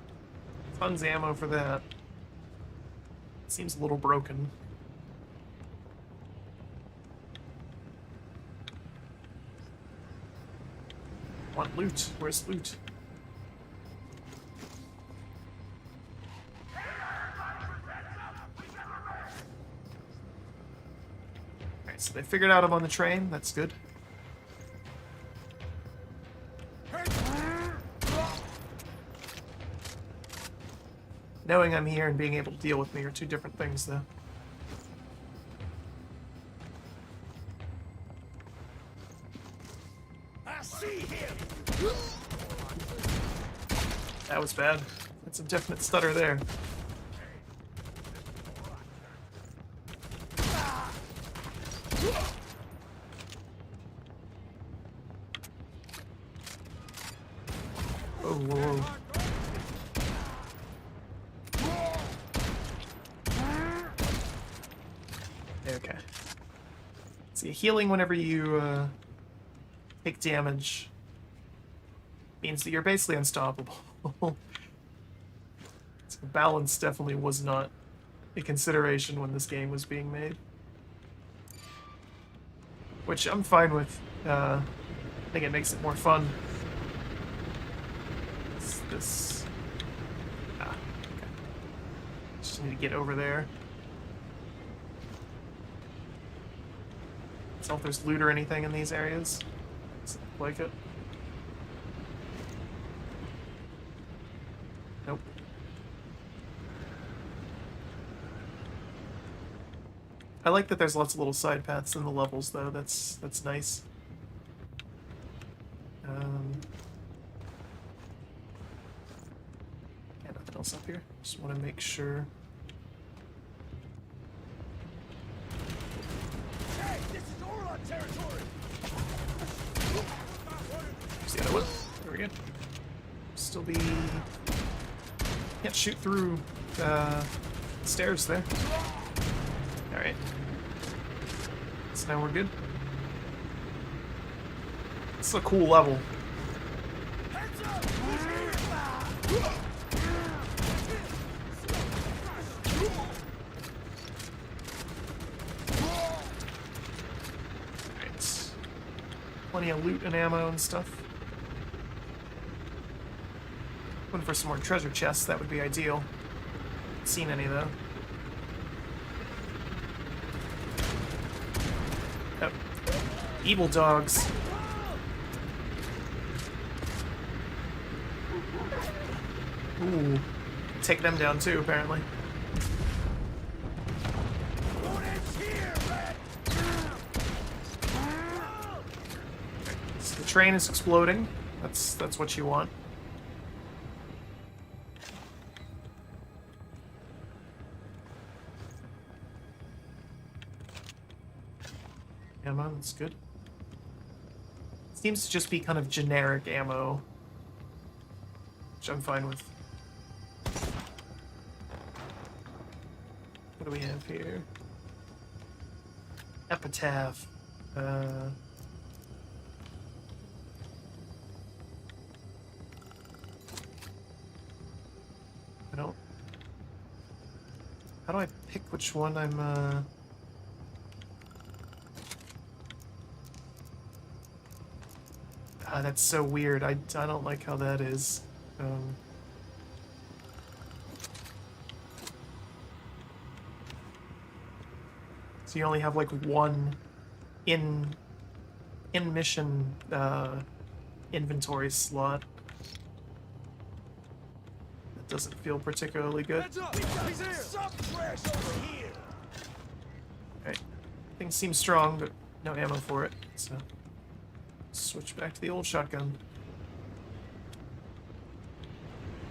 Tons of ammo for that. Seems a little broken. Want loot? Where's loot? Alright, So they figured out I'm on the train. That's good. Knowing I'm here and being able to deal with me are two different things, though. I see him. That was bad. That's a definite stutter there. Oh, whoa, whoa. Okay. See, healing whenever you take damage means that you're basically unstoppable. So balance definitely was not a consideration when this game was being made. Which I'm fine with. I think it makes it more fun. It's this... Ah, okay. Just need to get over there. So if there's loot or anything in these areas. Doesn't look like it. Nope. I like that there's lots of little side paths in the levels, though. That's nice. Yeah, nothing else up here. Just want to make sure. Hey, this is Orlon territory. There's the other one. There we go. Still be... Can't shoot through stairs there. Alright. So now we're good. This is a cool level. Heads up! He's here! Alright. Plenty of loot and ammo and stuff. Looking for some more treasure chests, that would be ideal. Haven't seen any though. Oh. Evil dogs. Ooh. Take them down too, apparently. So the train is exploding. That's what you want. Ammo, that's good. Seems to just be kind of generic ammo, which I'm fine with. What do we have here? Epitaph. I don't... How do I pick which one I'm, that's so weird. I don't like how that is. So you only have like one in mission inventory slot. That doesn't feel particularly good. Heads up! He's here! Something fresh over here! Alright. Things seem strong, but no ammo for it, so... Switch back to the old shotgun.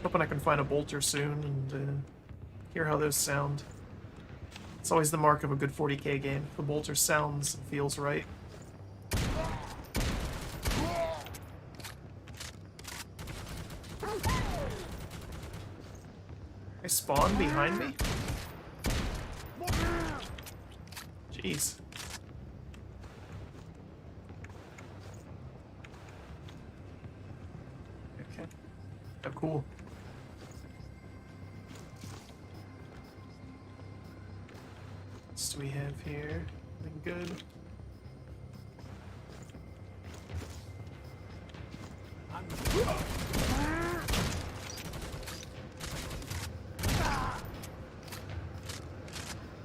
Hoping I can find a bolter soon and hear how those sound. It's always the mark of a good 40k game. If the bolter sounds and feels right. I spawned behind me? Jeez. Okay. Oh, cool. What do we have here? Anything good?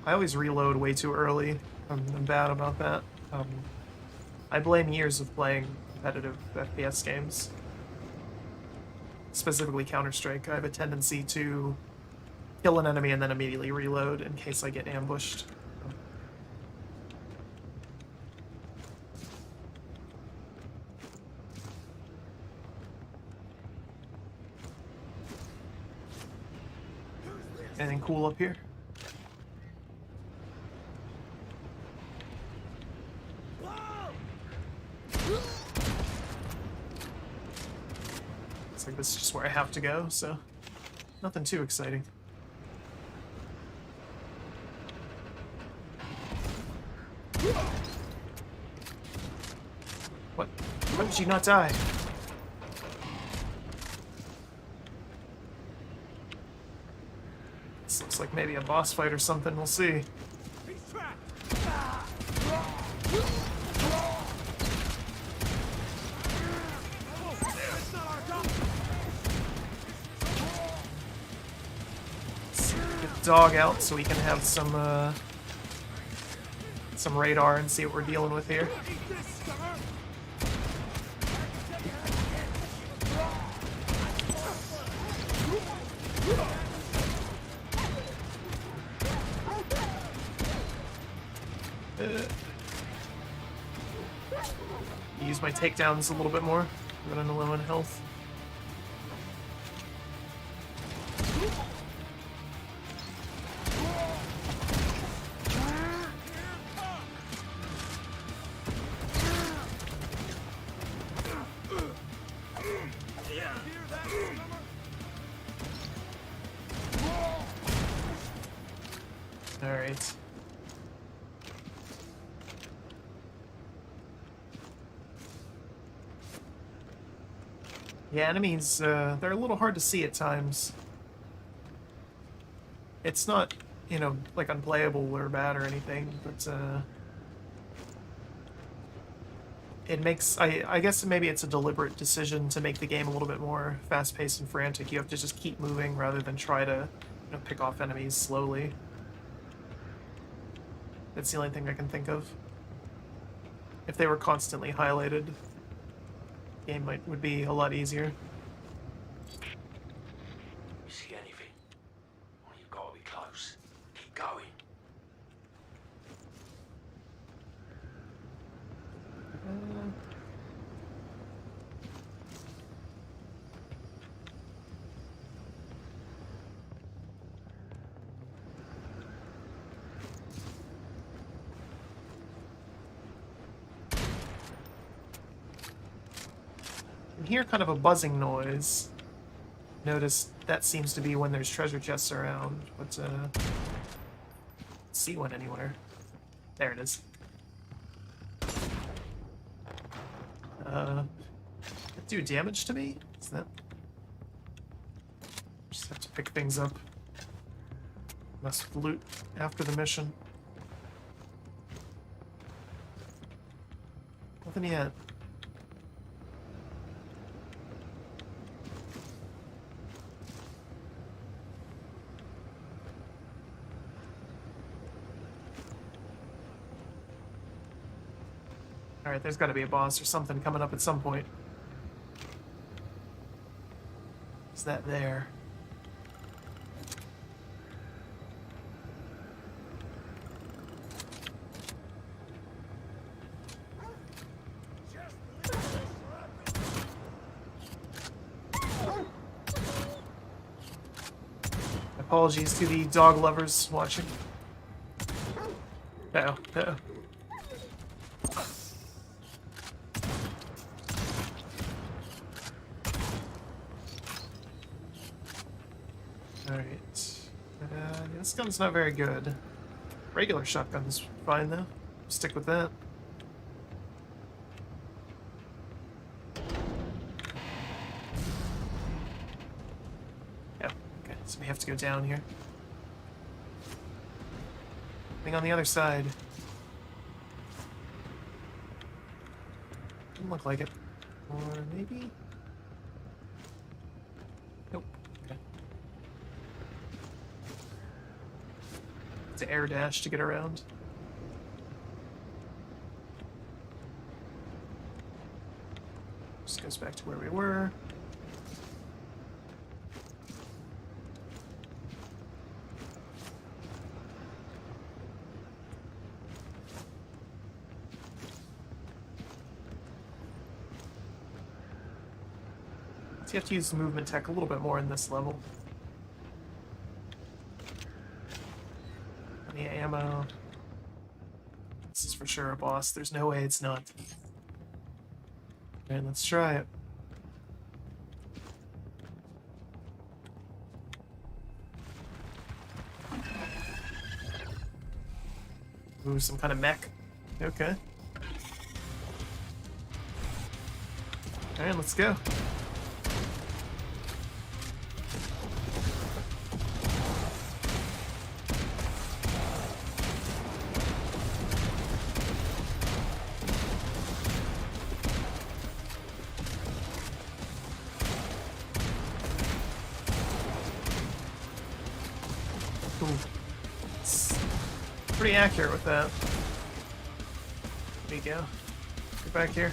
I always reload way too early. I'm bad about that. I blame years of playing competitive FPS games. Specifically Counter-Strike. I have a tendency to kill an enemy and then immediately reload in case I get ambushed. Anything cool up here? Looks like this is just where I have to go, so nothing too exciting. What? Why did you not die? This looks like maybe a boss fight or something, we'll see. Let's get the dog out so we can have some radar and see what we're dealing with here. Use my takedowns a little bit more. I'm running low on health. Alright. Yeah, enemies, they're a little hard to see at times. It's not, you know, like unplayable or bad or anything, but it makes, I guess maybe it's a deliberate decision to make the game a little bit more fast-paced and frantic. You have to just keep moving rather than try to, you know, pick off enemies slowly. That's the only thing I can think of. If they were constantly highlighted, the game would be a lot easier. You see anything? Well, you've got to be close. Keep going. I can hear kind of a buzzing noise. Notice that seems to be when there's treasure chests around, but don't see one anywhere. There it is. That do damage to me? Is that? Just have to pick things up. Mess with loot after the mission. Nothing yet. Alright, there's gotta be a boss or something coming up at some point. Is that there? Apologies to the dog lovers watching. Uh-oh, uh-oh. Alright. This gun's not very good. Regular shotgun's fine, though. Stick with that. Yep, okay, so we have to go down here. Thing on the other side. Doesn't look like it. Or maybe? Nope. Okay. It's an air dash to get around. back to where we were. So you have to use movement tech a little bit more in this level. Any ammo. This is for sure a boss. There's no way it's not. Alright, let's try it. Ooh, some kind of mech. Okay. Alright, let's go. Pretty accurate with that. There you go. Get back here.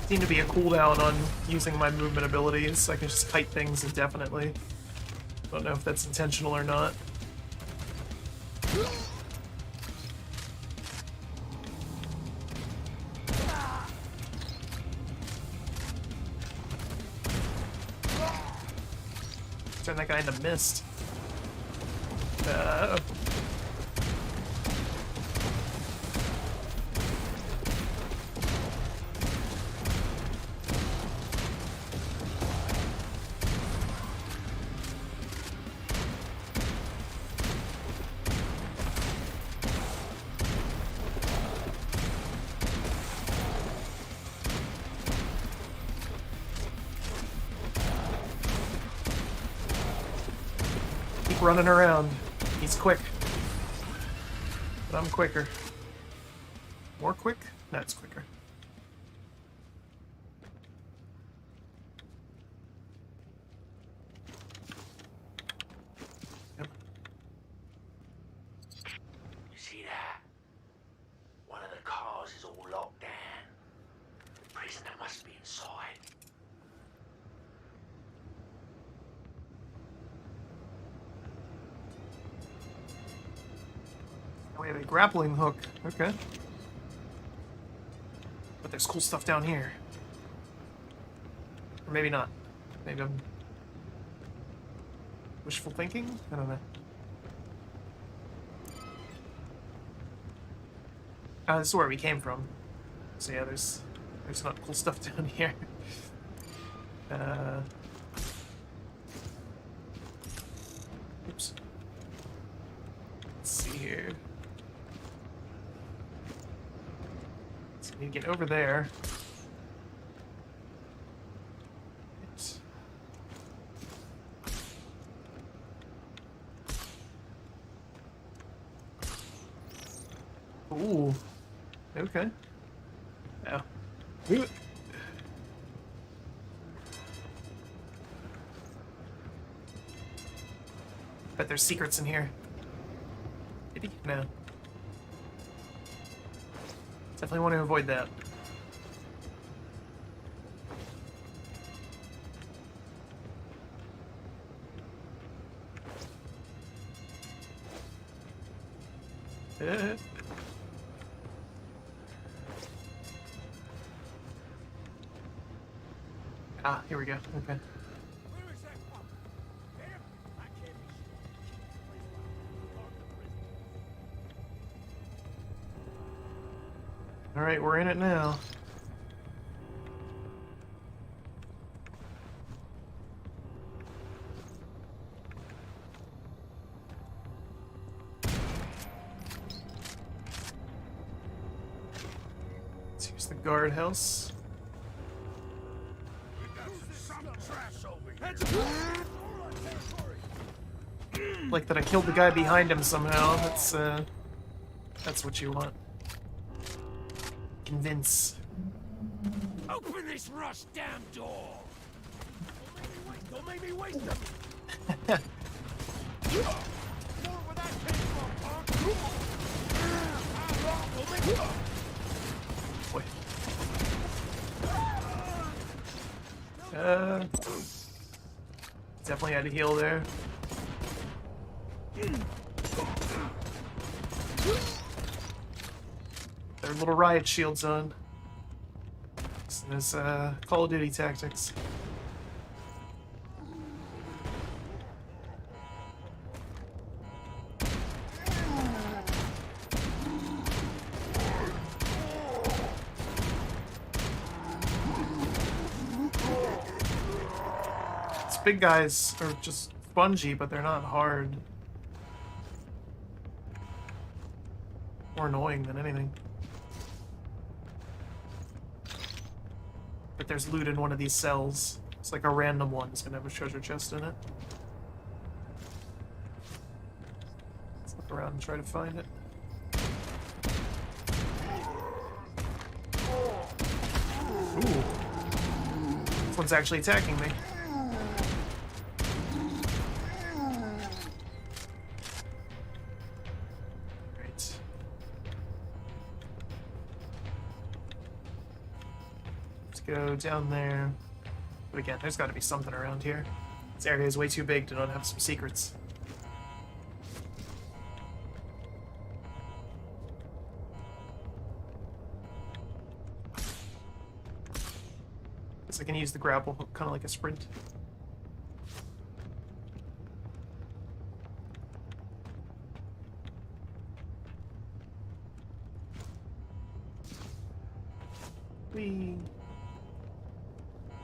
Seemed to be a cooldown on using my movement abilities, so I can just kite things indefinitely. Don't know if that's intentional or not. Turn that guy into mist. Running around. He's quick. But I'm quicker. More quick? That's quicker. Yep. You see that? One of the cars is all locked down. The prisoner must be inside. We have a grappling hook. Okay. But there's cool stuff down here. Or maybe not. Maybe I'm wishful thinking? I don't know. This is where we came from. So yeah, there's not cool stuff down here. Oops. Let's see here. We need to get over there. Ooh. Okay. Oh. Bet there's secrets in here. Did he? No. Definitely want to avoid that. Ah, here we go. Okay. Alright, we're in it now. Let's use the guardhouse. Like that I killed the guy behind him somehow. That's what you want. Convince. Open this rust damn door! Don't make me waste them! More where that came from, punk! Boy. Definitely had to heal there. Their little riot shields on. This Call of Duty tactics. These big guys are just spongy, but they're not hard. More annoying than anything. But there's loot in one of these cells. It's like a random one. It's gonna have a treasure chest in it. Let's look around and try to find it. Ooh. This one's actually attacking me. Right. Let's go down there. But again, there's got to be something around here. This area is way too big to not have some secrets. Guess I can use the grapple hook, kind of like a sprint. Whee!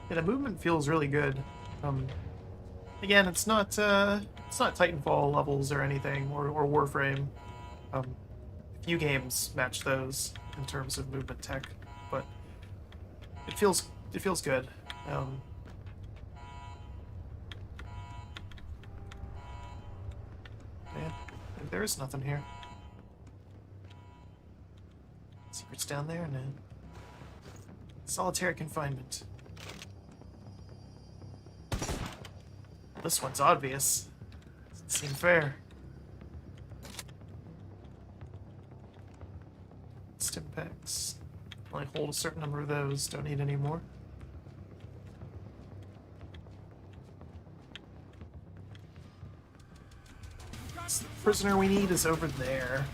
Yeah, the movement feels really good. Again, it's not Titanfall levels or anything, or Warframe. Few games match those in terms of movement tech, but it feels good. Yeah, there is nothing here. Secrets down there, no. Solitary confinement. This one's obvious. Doesn't seem fair. Stim packs. Only hold a certain number of those. Don't need any more. The prisoner we need is over there.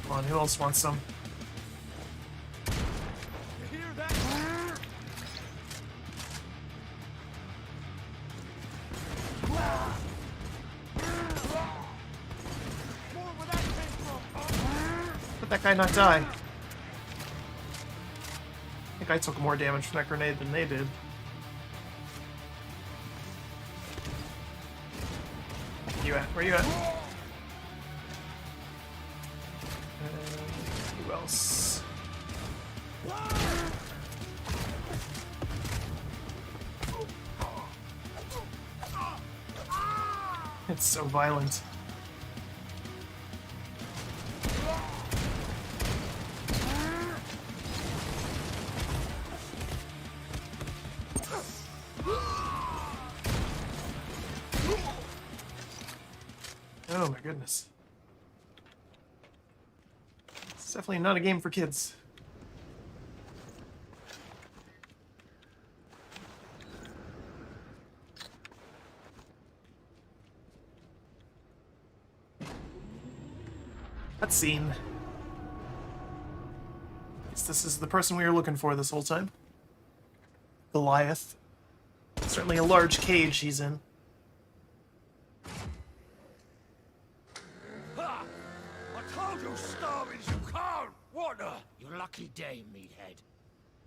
Come on, who else wants some? You hear that? More where that came from, punk! Let that guy not die. I think I took more damage from that grenade than they did. Where you at? Where you at? Who else? It's so violent. Oh my goodness. It's definitely not a game for kids. That scene. Guess this is the person we were looking for this whole time. Goliath. Certainly a large cage he's in. Ha! I told you starving's you can't! What a... Your lucky day, meathead.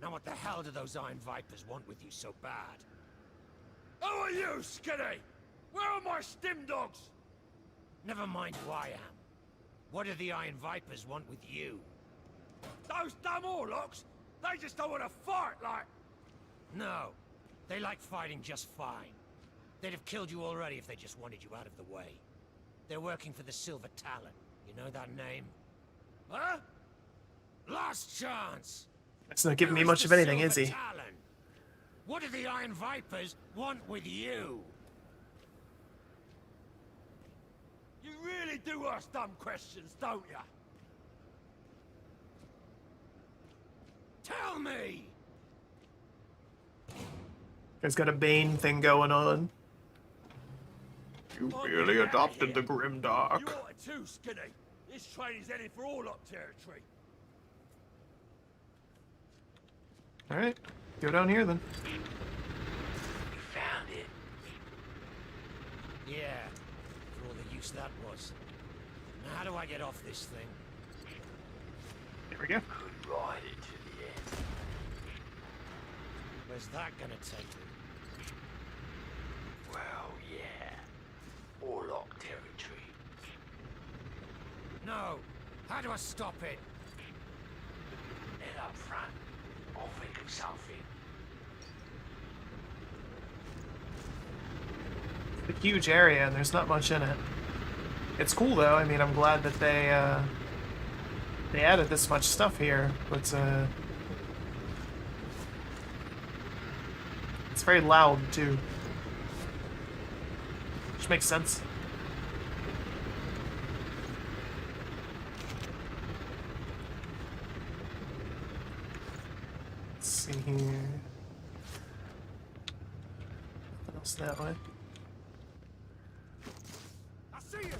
Now what the hell do those Iron Vipers want with you so bad? Who are you, Skinny? Where are my stim dogs? Never mind who I am. What do the Iron Vipers want with you? Those dumb Orlocks? They just don't want to fight like... No. They like fighting just fine. They'd have killed you already if they just wanted you out of the way. They're working for the Silver Talon. You know that name? Huh? Last chance! It's not giving me Who much the of anything, is Silver he? Talon? What do the Iron Vipers want with you? You really do ask dumb questions, don't ya? Tell me! Guy's got a Bane thing going on. You I'm really getting outta adopted the here. grimdark. You ought to too, Skinny. This train is heading for Orlok territory. Alright, go down here then. You found it. Yeah, for all the use that was. Now how do I get off this thing? Here we go. Could ride it to the end. Where's that gonna take me? Well, yeah. Orlok territory. No! How do I stop it? Head up front. I'll think of something. It's a huge area and there's not much in it. It's cool though. I mean, I'm glad that they added this much stuff here, but it's very loud too, which makes sense. Let's see here. What else that way? I see you!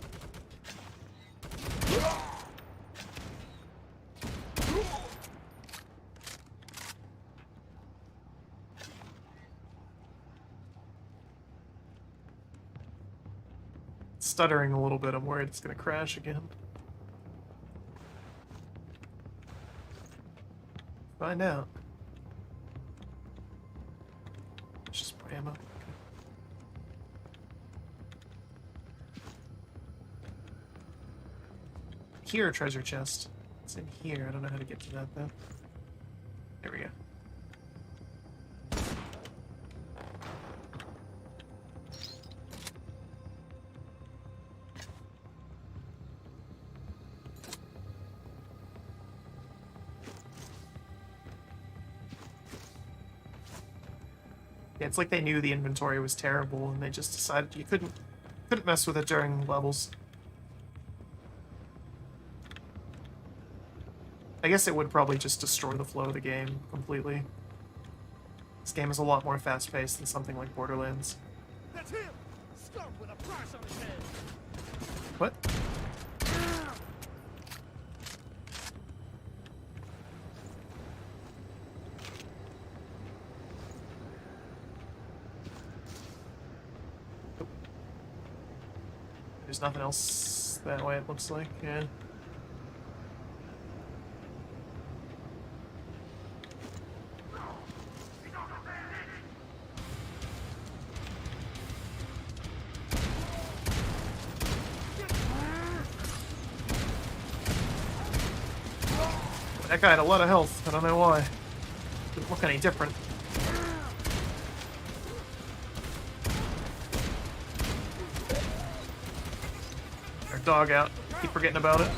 It's stuttering a little bit. I'm worried it's gonna crash again. Find out. It's just more ammo. Okay. Here, treasure chest. It's in here. I don't know how to get to that though. There we go. Yeah, it's like they knew the inventory was terrible and they just decided you couldn't mess with it during levels. I guess it would probably just destroy the flow of the game completely. This game is a lot more fast-paced than something like Borderlands. That's him! Scum with a price on his head! What? Nope. There's nothing else that way, it looks like, yeah. That guy had a lot of health. I don't know why. Didn't look any different. Our dog out. Keep forgetting about it.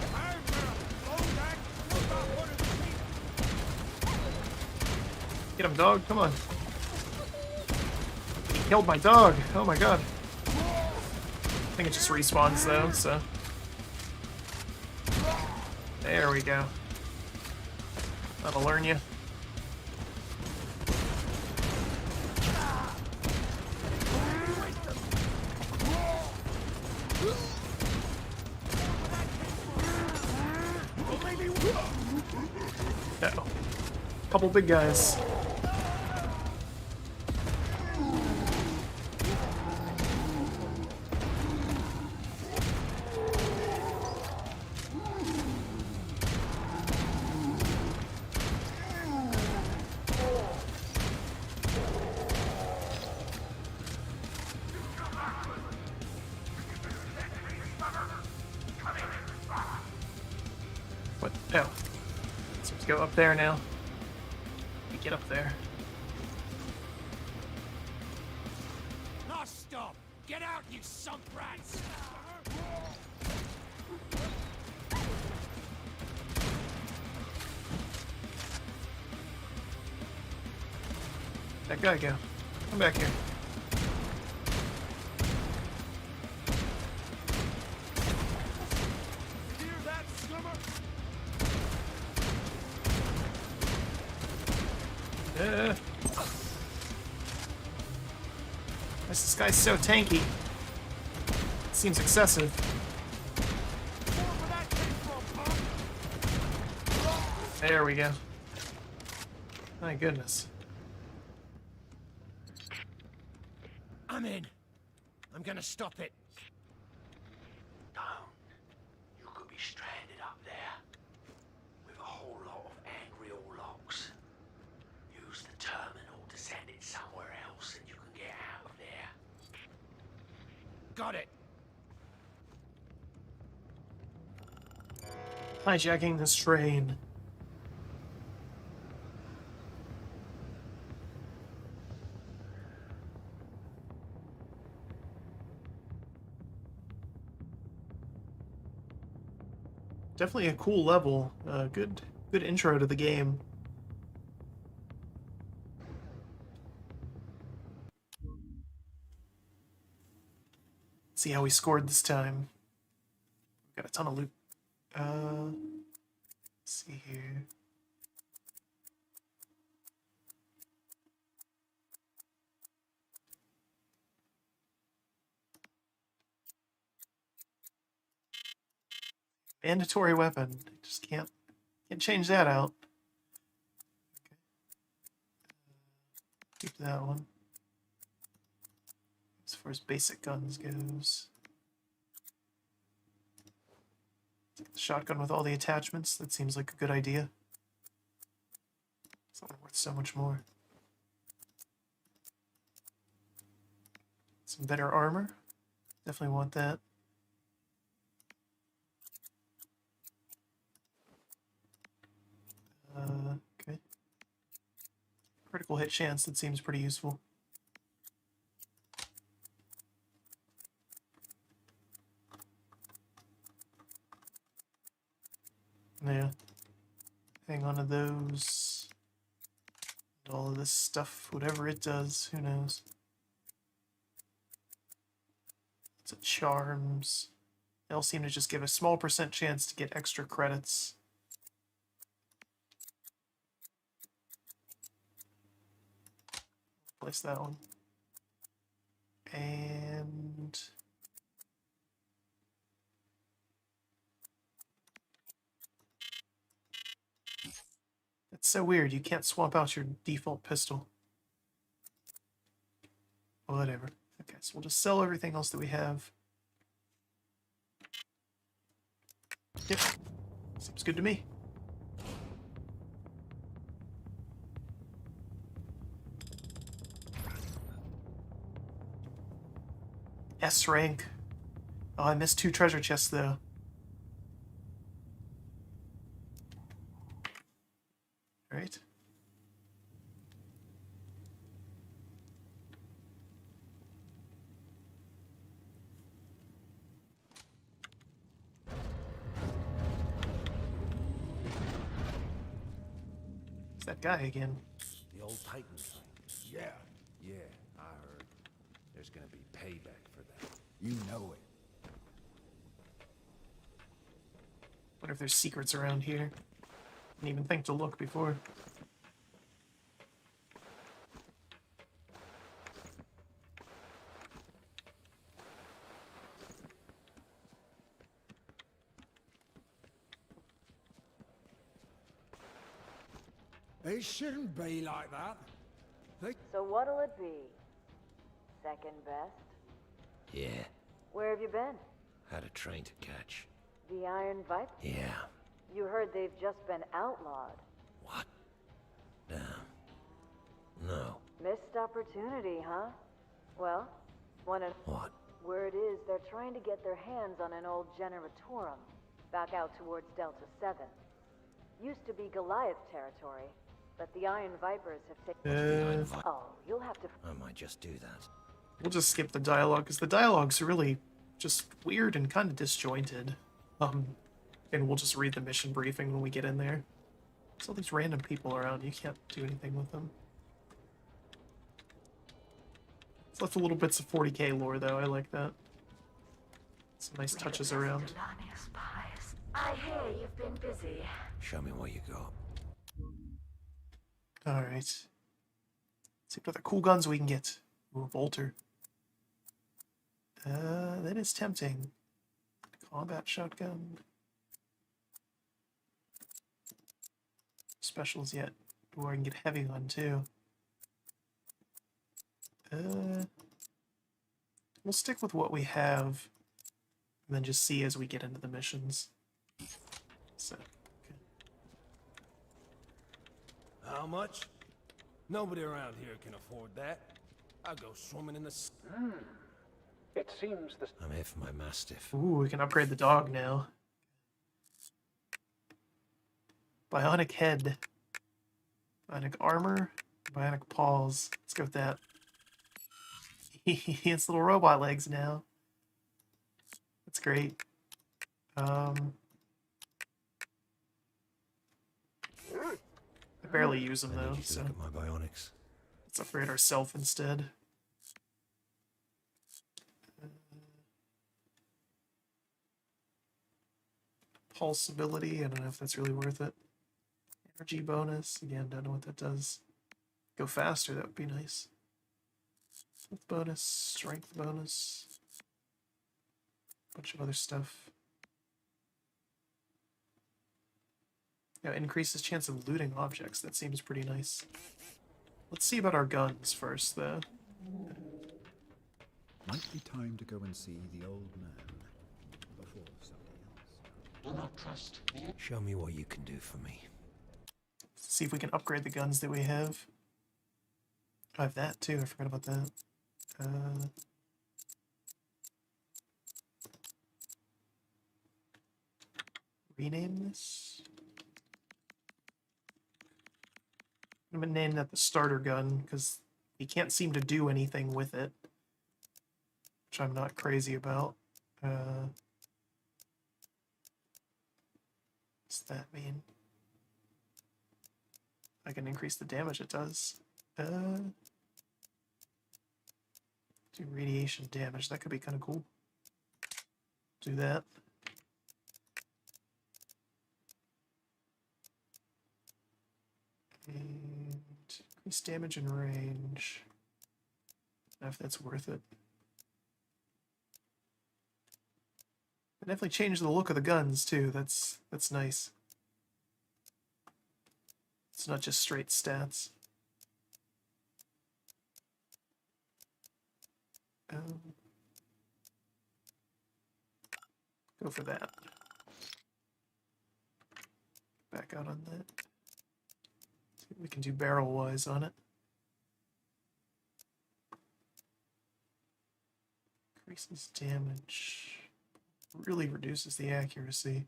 Get him, dog. Come on. He killed my dog. Oh my god. I think it just respawns though, so. There we go. That'll learn you. Uh-oh. Couple big guys. What? Oh. So let's go up there now. We get up there. Get out, you sump rats! That guy go. Come back here. Hear that, Slimmer? Yeah. This guy's so tanky. It seems excessive. Where that came from, huh? There we go. My goodness. I'm in. I'm gonna stop it. Don't. You could be stranded up there with a whole lot of angry Orlocks. Use the terminal to send it somewhere else and you can get out of there. Got it. Hijacking this train. Definitely a cool level. Good intro to the game. See how we scored this time. Got a ton of loot. Let's see here. Mandatory weapon. Just can't change that out. Okay. Keep that one. As far as basic guns goes. Take the shotgun with all the attachments. That seems like a good idea. It's not worth so much more. Some better armor. Definitely want that. Okay. Critical hit chance, that seems pretty useful. Yeah. Hang on to those. All of this stuff, whatever it does, who knows. It's a charms. They'll seem to just give a small % chance to get extra credits. Place that one. And it's so weird, you can't swap out your default pistol. Whatever. Okay, so we'll just sell everything else that we have. Yep. Seems good to me. S rank. Oh, I missed 2 treasure chests though. Right. It's that guy again. The old Titan thing. Yeah, I heard. There's gonna be payback for that. You know it. Wonder if there's secrets around here. Didn't even think to look before. It shouldn't be like that. So what'll it be? Second best? Yeah, Where have you been? had a train to catch. The Iron Viper? Yeah. You heard they've just been outlawed. What? Damn. No. Missed opportunity, huh? Well, wanna... What? Word is they're trying to get their hands on an old generatorum back out towards Delta 7. Used to be Goliath territory, but the Iron Vipers have taken... The Iron Vi- Oh, you'll have to... I might just do that. We'll just skip the dialogue, because the dialogue's really just weird and kind of disjointed. And we'll just read the mission briefing when we get in there. There's all these random people around, you can't do anything with them. It's left little bits of 40k lore, though, I like that. Some nice touches around. I hear you've been busy. Show me what you got. Alright. See what other cool guns we can get. Ooh, a bolter. That is tempting. Combat shotgun. Specials yet. Ooh, I can get heavy gun too. We'll stick with what we have, and then just see as we get into the missions. So, okay. How much? Nobody around here can afford that. I go swimming in the... It seems the... I'm here for my Mastiff. Ooh, we can upgrade the dog now. Bionic head. Bionic armor. Bionic paws. Let's go with that. He has little robot legs now. That's great. I barely use them though, so Look at my bionics. let's upgrade ourselves instead. Pulse ability, I don't know if that's really worth it. Energy bonus, again, don't know what that does. Go faster, that would be nice. Health bonus, strength bonus, bunch of other stuff. Yeah, increases chance of looting objects, that seems pretty nice. Let's see about our guns first, though. Might be time to go and see the old man before somebody else. Do not trust me. Show me what you can do for me. See if we can upgrade the guns that we have. I have that too, I forgot about that. Rename this? I'm gonna name that the starter gun, because you can't seem to do anything with it. Which I'm not crazy about. What's that mean? I can increase the damage it does. Do radiation damage, that could be kind of cool. Do that. And increase damage and range. I don't know if that's worth it. It definitely changed the look of the guns too, that's nice. It's not just straight stats. Go for that. Back out on that. See what we can do barrel-wise on it. Increases damage. Really reduces the accuracy.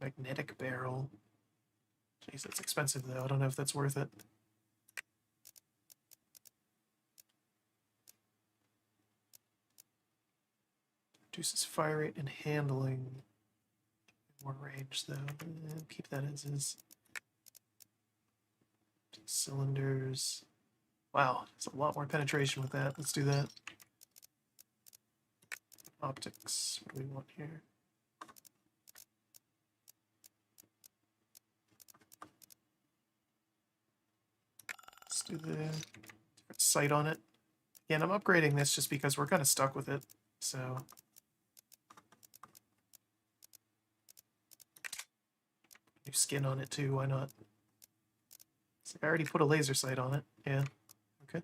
Magnetic barrel. Jeez, that's expensive though. I don't know if that's worth it. Reduces fire rate and handling. More range though. Keep that as is. Cylinders. Wow, there's a lot more penetration with that. Let's do that. Optics. What do we want here? Let's do the different sight on it. Again, I'm upgrading this just because we're kind of stuck with it. So new skin on it too, why not? So I already put a laser sight on it. Yeah. Okay.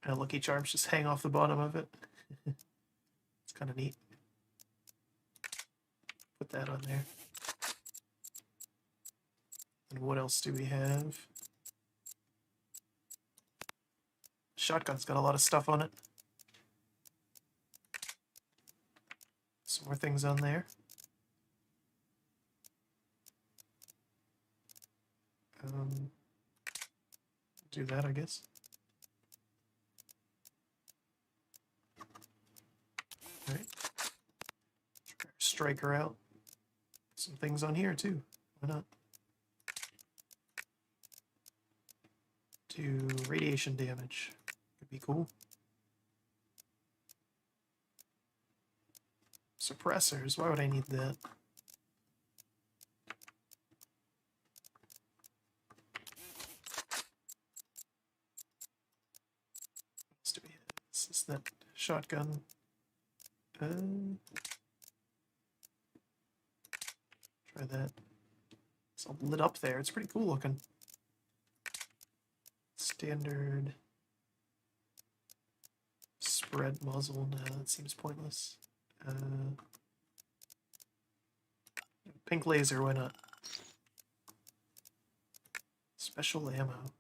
And lucky charms just hang off the bottom of it. It's kind of neat. Put that on there. And what else do we have? Shotgun's got a lot of stuff on it. Some more things on there. Do that, I guess. Alright. Striker out. Some things on here too. Why not? Do radiation damage. Could be cool. Suppressors. Why would I need that? What else do we have? This is that shotgun. Try that. It's all lit up there. It's pretty cool looking. Standard spread muzzle. No, that seems pointless. Pink laser, why not? Special ammo.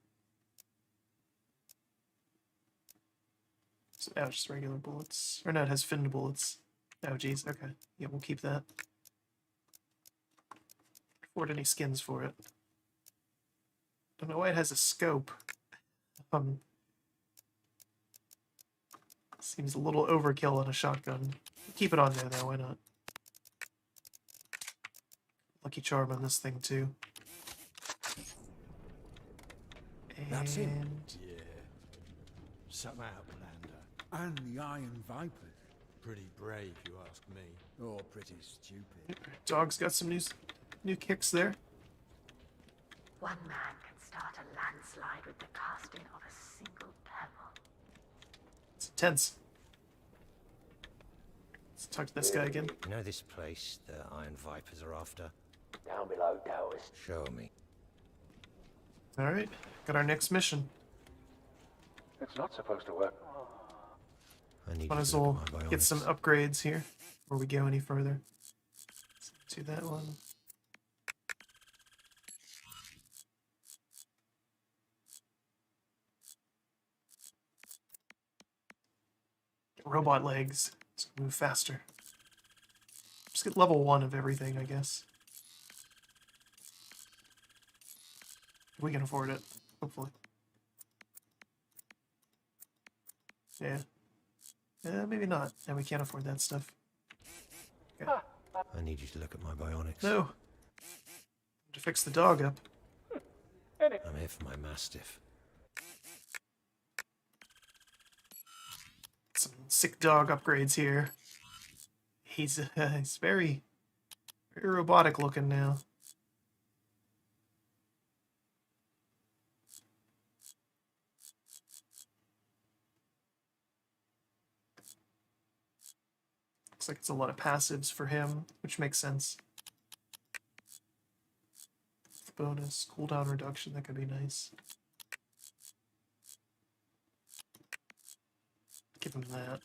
So now just regular bullets. Or no, it has finned bullets. Oh geez, okay. Yeah, we'll keep that. Afford any skins for it. Don't know why it has a scope. Seems a little overkill on a shotgun. Keep it on there though, why not? Lucky charm on this thing too. And That's it. Yeah. Some outlander. And the Iron Vipers. Pretty brave, you ask me. Or pretty stupid. Dog's got some new kicks there. One man can start a landslide with the casting of a single pebble. It's intense. Let's talk to this guy again. You know this place the Iron Vipers are after? Down below, Taoist. Show me. Alright, got our next mission. It's not supposed to work. I need Might to as look well at my get some bionics. upgrades here before we go any further. Let's do that one. Robot legs. Let's move faster. Just get level 1 of everything, I guess. We can afford it, hopefully. Yeah. Maybe not. No, we can't afford that stuff. Okay. I need you to look at my bionics. No. To fix the dog up. I'm here for my Mastiff. Some sick dog upgrades here. He's very robotic looking now. Looks like it's a lot of passives for him, which makes sense. Bonus, cooldown reduction, that could be nice. Give him that.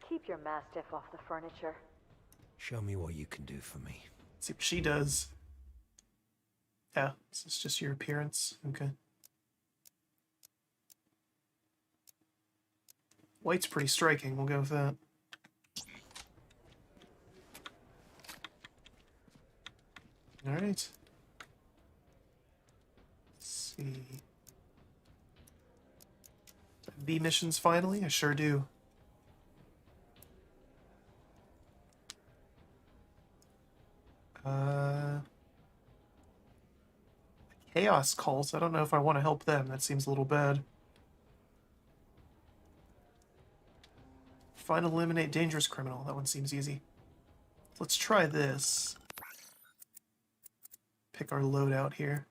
Keep your Mastiff off the furniture. Show me what you can do for me. See what she does. Yeah, this is just your appearance. Okay. White's pretty striking. We'll go with that. All right. Let's see. B missions finally? I sure do. Chaos calls. I don't know if I want to help them. That seems a little bad. Find and eliminate dangerous criminal. That one seems easy. Let's try this. Pick our loadout here.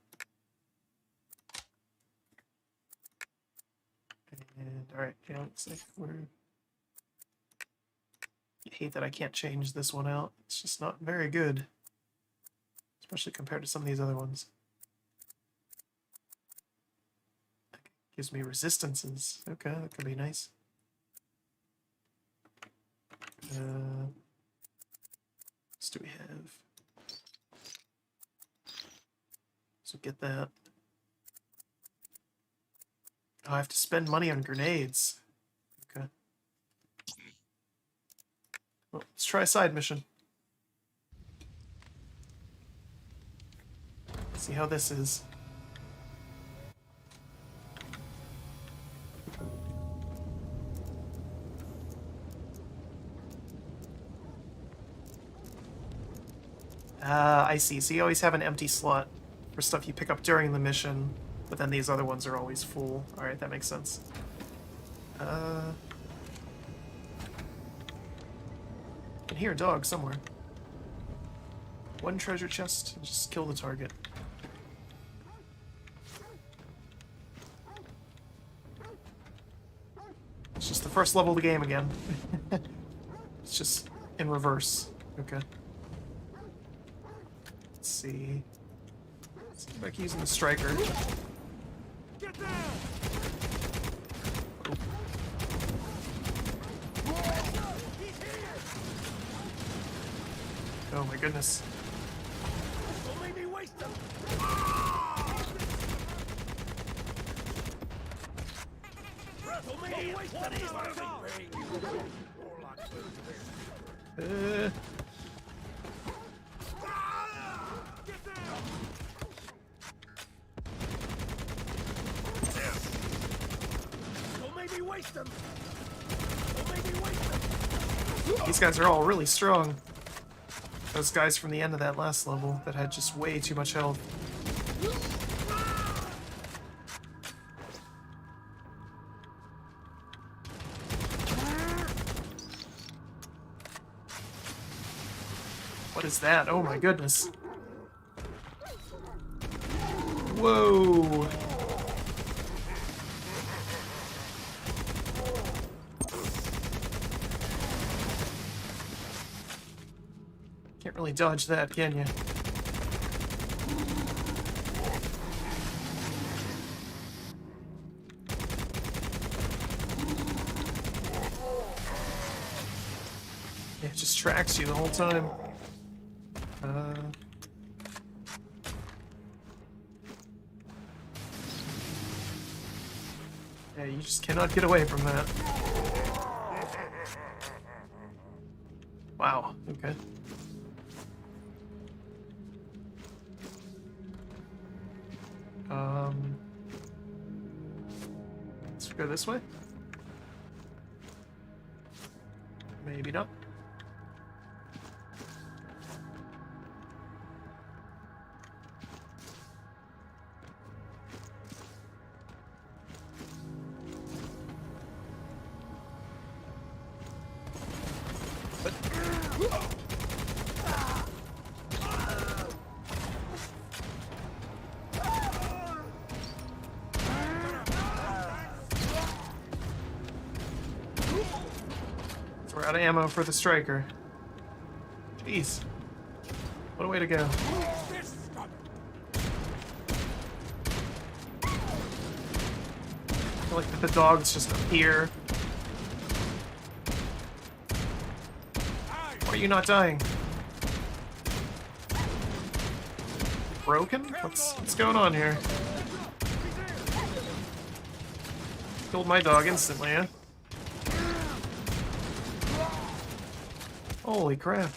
And alright, yeah, looks like we're... I hate that I can't change this one out. It's just not very good. Especially compared to some of these other ones. Gives me resistances. Okay, that could be nice. What else do we have? So get that. Oh, I have to spend money on grenades. Okay. Well, let's try a side mission. See how this is. I see. So you always have an empty slot for stuff you pick up during the mission, but then these other ones are always full. Alright, that makes sense. I can hear a dog somewhere. One treasure chest, just kill the target. It's just the first level of the game again. It's just in reverse. Okay. Let's see. Let's get back using the striker. Get down! Oh my goodness. Don't make me waste them! Don't make me waste them! Get down! Don't make me waste them! Don't make me waste them! These guys are all really strong. Those guys from the end of that last level that had just way too much health. What is that? Oh my goodness. Whoa. Can't really dodge that, can you? Yeah, it just tracks you the whole time. Yeah, you just cannot get away from that. Wow, okay. Let's go this way. Maybe not. We're out of ammo for the striker. Jeez. What a way to go. I feel like the dogs just appear. Why are you not dying? Broken? What's going on here? Killed my dog instantly, huh? Holy crap.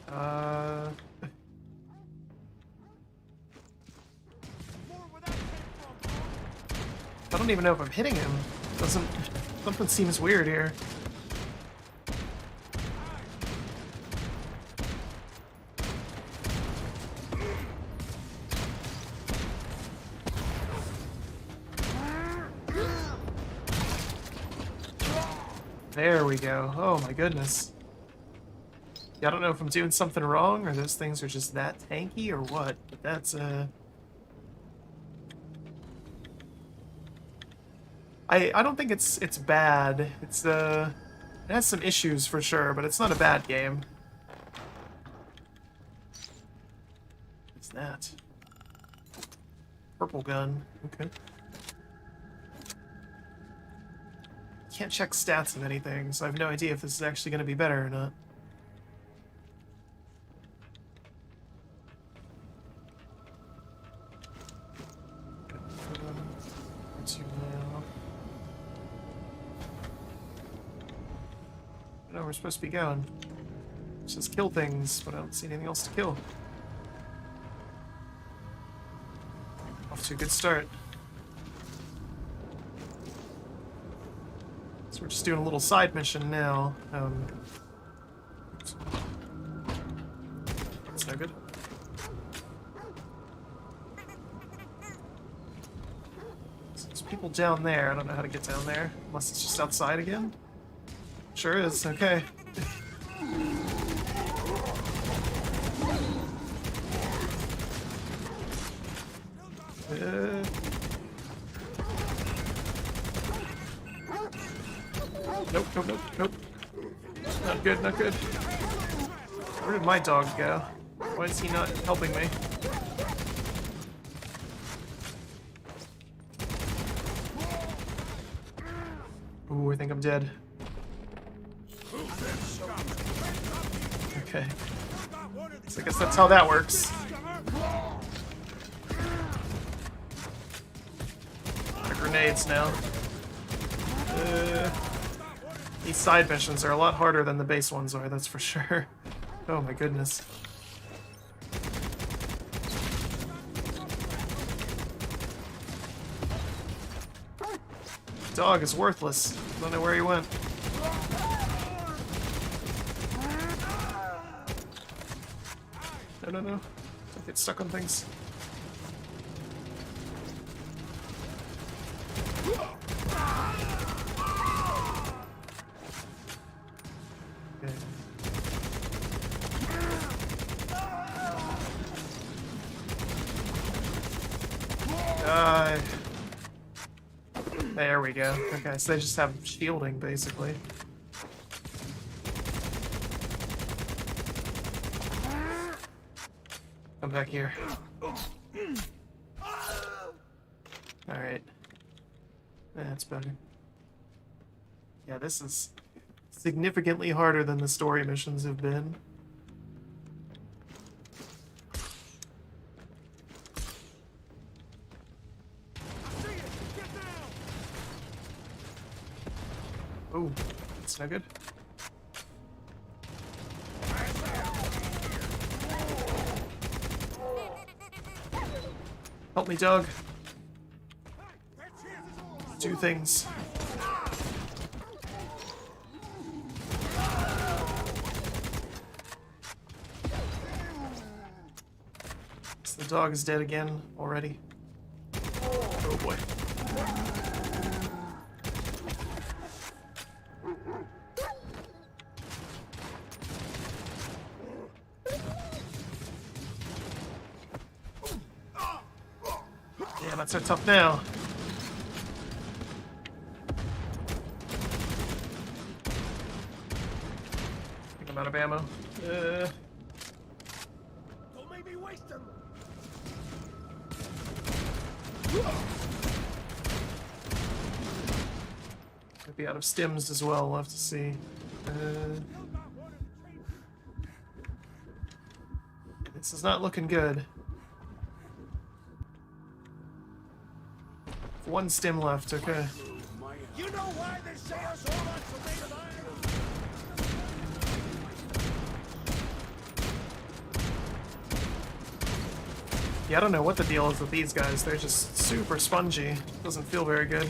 I don't even know if I'm hitting him. Something seems weird here. There we go. Oh my goodness. Yeah, I don't know if I'm doing something wrong or those things are just that tanky or what, but that's I don't think it's bad. It's it has some issues for sure, but it's not a bad game. What's that? Purple gun. Okay. Can't check stats of anything, so I have no idea if this is actually going to be better or not. What's you now? I know we're supposed to be going. It says kill things, but I don't see anything else to kill. Off to a good start. So we're just doing a little side mission now. That's no good. So there's people down there. I don't know how to get down there. Unless it's just outside again. Sure is. Okay. Nope, nope, nope, nope. Not good, not good. Where did my dog go? Why is he not helping me? Ooh, I think I'm dead. Okay. So I guess that's how that works. The grenades now. These side missions are a lot harder than the base ones are, that's for sure. Oh my goodness. Dog is worthless. Don't know where he went. No, no, no. Don't get stuck on things. There we go. Okay, so they just have shielding, basically. Come back here. Alright. That's better. Yeah, this is significantly harder than the story missions have been. Oh, that's not good. Help me, dog. Do things. So the dog is dead again already. Oh boy. Yeah, not so tough now. I think I'm out of ammo. Don't make me waste them. Might be out of stims as well. We'll have to see. This is not looking good. One stim left, okay. You know why they say us all are made of iron? Yeah, I don't know what the deal is with these guys. They're just super spongy. Doesn't feel very good.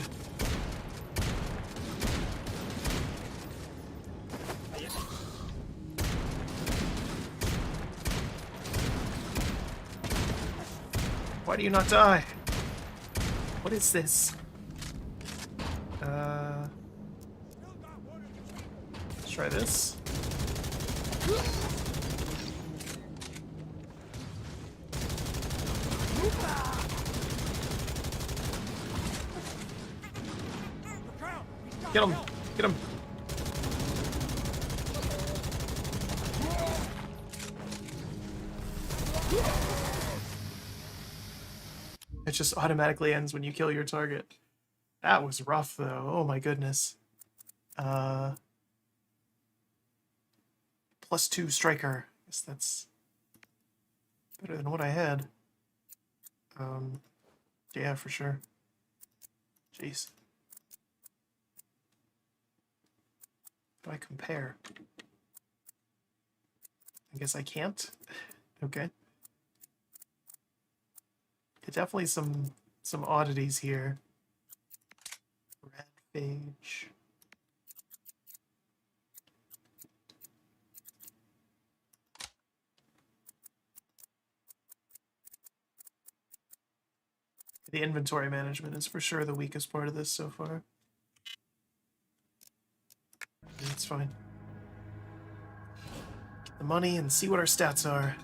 Why do you not die? What is this? Let's try this. Get him! Get him! It just automatically ends when you kill your target. That was rough, though. Oh my goodness. +2 striker. I guess that's better than what I had. Yeah, for sure. Jeez. How do I compare? I guess I can't. Okay. Definitely some oddities here. Red phage. The inventory management is for sure the weakest part of this so far. It's fine. Get the money and see what our stats are.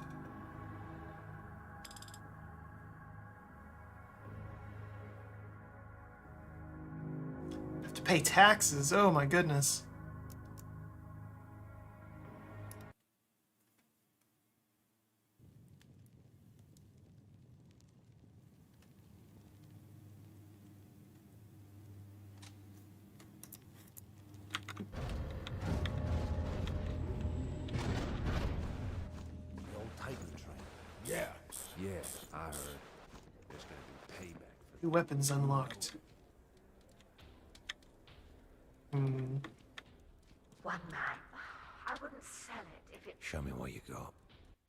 Have to pay taxes. Oh my goodness. The old Titan train. Yeah, I heard. There's gonna be payback for New weapons unlocked. One man. I wouldn't sell it if it... Show me what you got.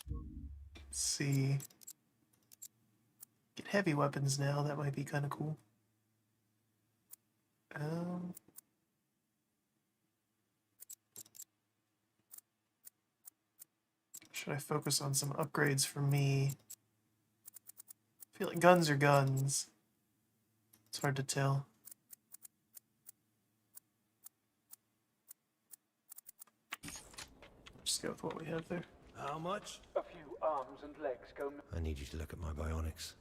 Let's see. Get heavy weapons now, that might be kind of cool. Should I focus on some upgrades for me? I feel like guns are guns. It's hard to tell. Just go with what we have there. how much? A few arms and legs go... I need you to look at my bionics.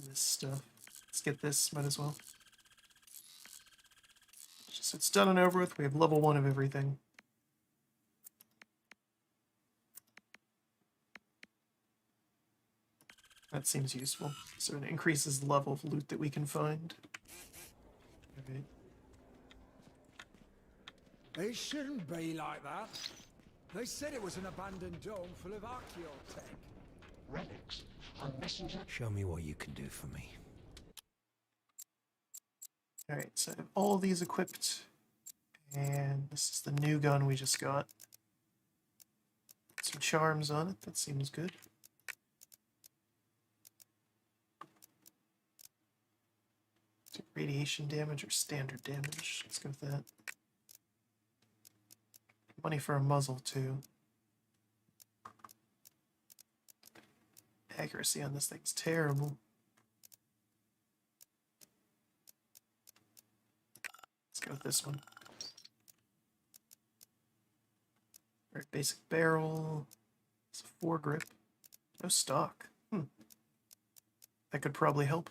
This stuff. Let's get this, might as well. Just it's done and over with. We have level 1 of everything. That seems useful. So it increases the level of loot that we can find. Okay. It shouldn't be like that. They said it was an abandoned dome full of archaeotech. Relics. Show me what you can do for me. Alright, so I have all these equipped. And this is the new gun we just got. Some charms on it, that seems good. Radiation damage or standard damage? Let's go with that. Money for a muzzle, too. Accuracy on this thing's terrible. Let's go with this one. Very basic barrel. It's a 4-grip. No stock. That could probably help.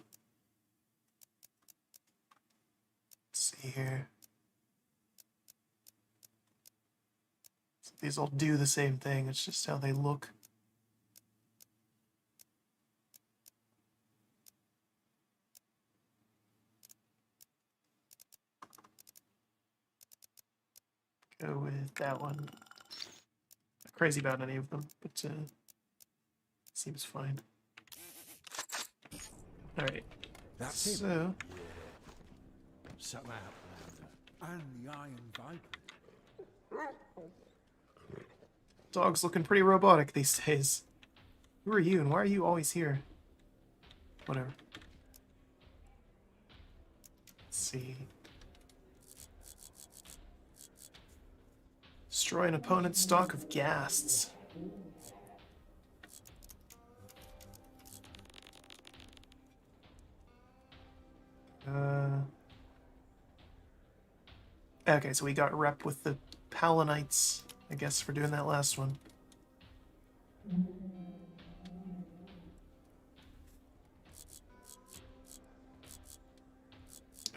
Let's see here. So these all do the same thing, it's just how they look. Go with that one. Not crazy about any of them, but seems fine. Alright. That's it. So Something out. And the Iron Viper. dog's looking pretty robotic these days. Who are you and why are you always here? Whatever. Let's see. Destroy an opponent's stock of ghasts. Okay, so we got rep with the Palanites, I guess, for doing that last one.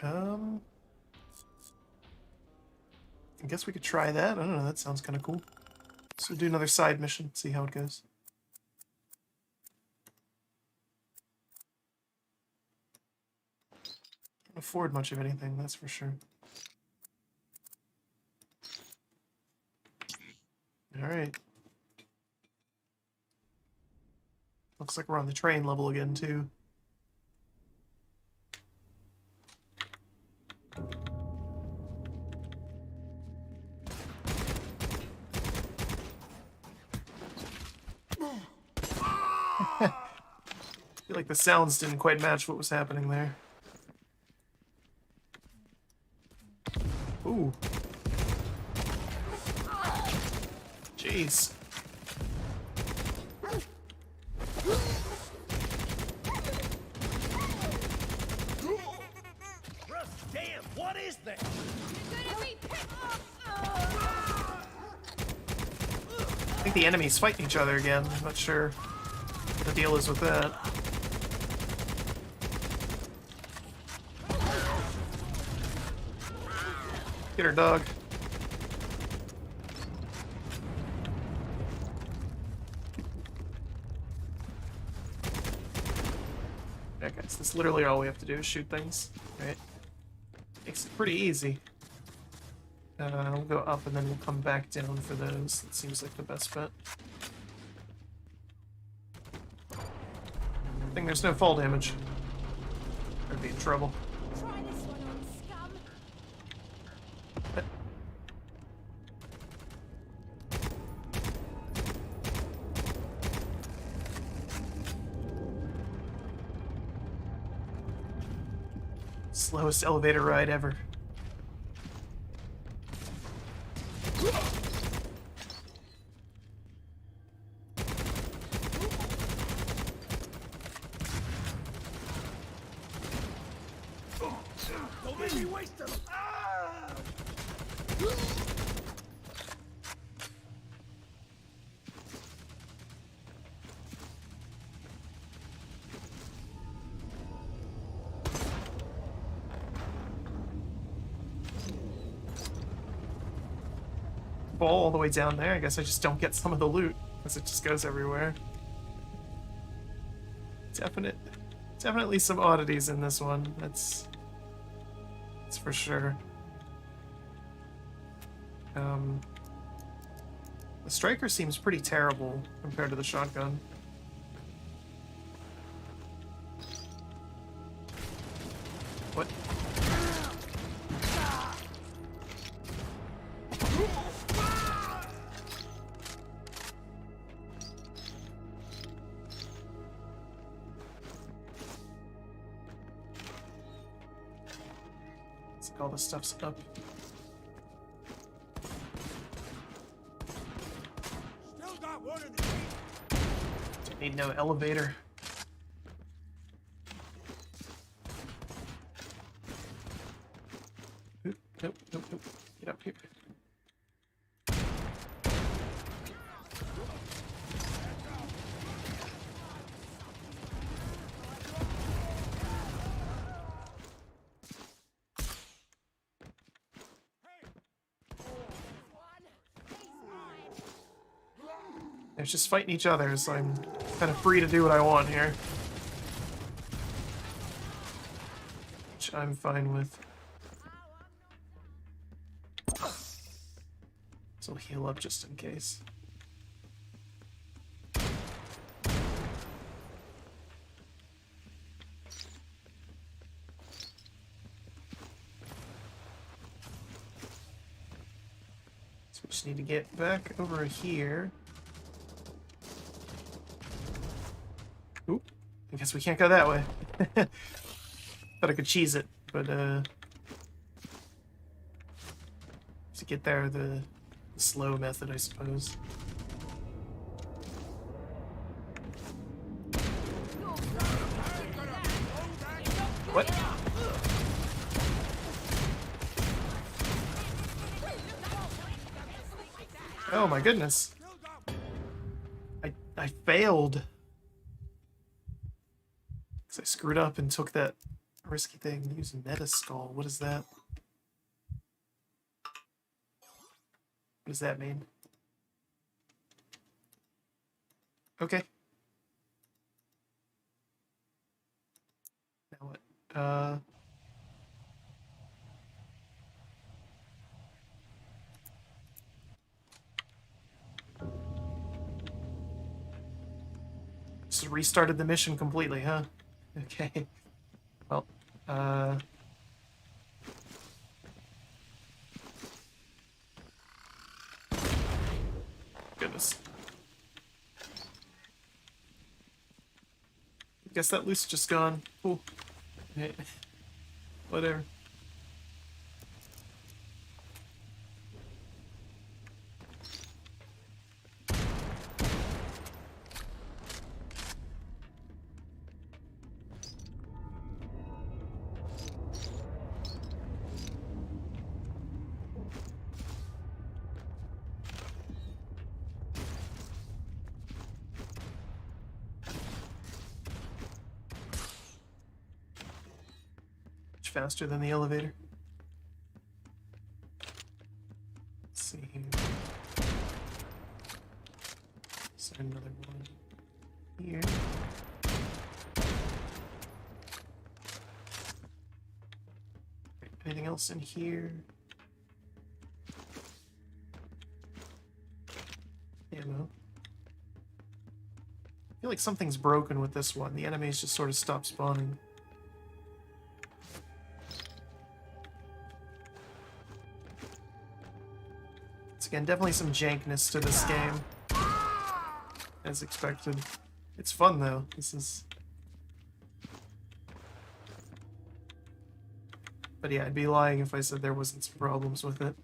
I guess we could try that. I don't know, that sounds kind of cool. So do another side mission, see how it goes. Can't afford much of anything, that's for sure. Alright. Looks like we're on the train level again, too. feel like the sounds didn't quite match what was happening there. Ooh. Jeez. Damn, what is that? I think the enemies fighting each other again. I'm not sure what the deal is with that. Get her, dog. Yeah, guys, that's literally all we have to do is shoot things, right? Makes it pretty easy. We'll go up and then we'll come back down for those. That seems like the best bet. I think there's no fall damage. I'd be in trouble. Try this one on, scum. Slowest elevator ride ever. Don't make me waste them. Ah! Fall all the way down there. I guess I just don't get some of the loot because it just goes everywhere. Definitely some oddities in this one. That's for sure. The striker seems pretty terrible compared to the shotgun. What? All the stuff's up. Still got one in the Don't need no elevator. Oop, nope. Get up here. They're just fighting each other, so I'm kind of free to do what I want here. Which I'm fine with. So I'll heal up just in case. So we just need to get back over here. Oop, I guess we can't go that way. Thought I could cheese it, but to get there the slow method, I suppose. What? Oh my goodness. I failed. I screwed up and took that risky thing. Use meta skull. What is that? What does that mean? Okay. Now what? Just restarted the mission completely, huh? Okay. Well, goodness. Guess that loot's just gone. Cool. Hey. Whatever. Faster than the elevator. Let's see here. Is there another one here? Anything else in here? Ammo. I feel like something's broken with this one. The enemies just sort of stop spawning. Again, definitely some jankness to this game, as expected. It's fun though. This is... But yeah, I'd be lying if I said there wasn't some problems with it.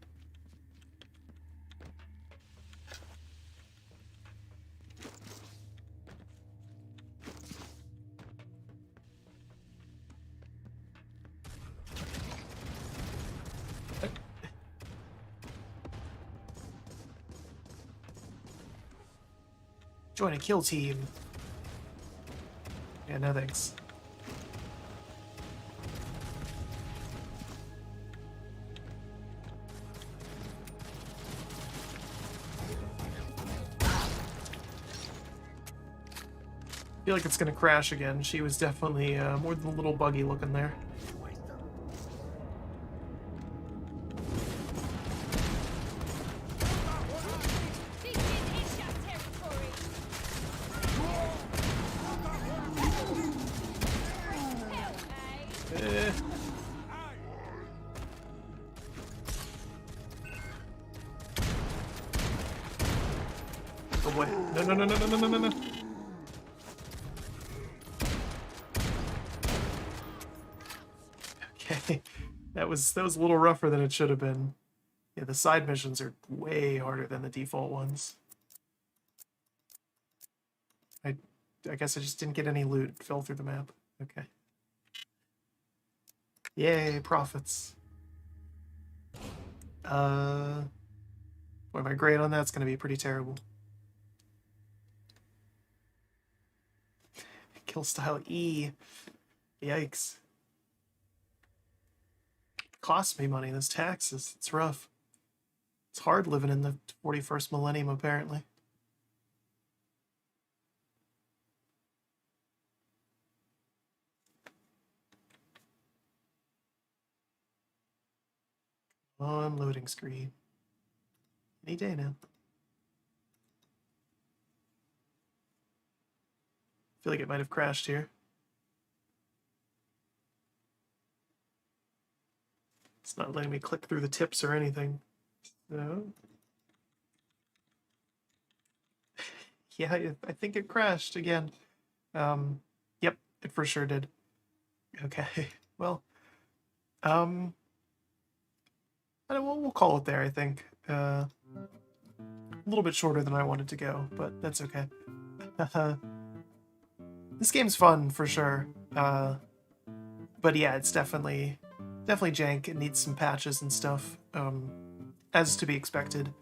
Join a kill team. Yeah, no thanks. I feel like it's gonna crash again. She was definitely more than a little buggy looking there. Oh boy. No, no, no, no, no, no, no, no. Okay. That was a little rougher than it should have been. Yeah, the side missions are way harder than the default ones. I guess I just didn't get any loot. It fell through the map. Okay. Yay, profits. Boy, my grade on that's gonna be pretty terrible. Kill style E. Yikes. Costs me money, those taxes. It's rough. It's hard living in the 41st millennium, apparently. On loading screen. Any day now. I feel like it might have crashed here. It's not letting me click through the tips or anything. So... yeah, I think it crashed again. Yep, it for sure did. Okay, well, we'll call it there, I think. A little bit shorter than I wanted to go, but that's okay. This game's fun, for sure. But yeah, it's definitely jank. It needs some patches and stuff, as to be expected.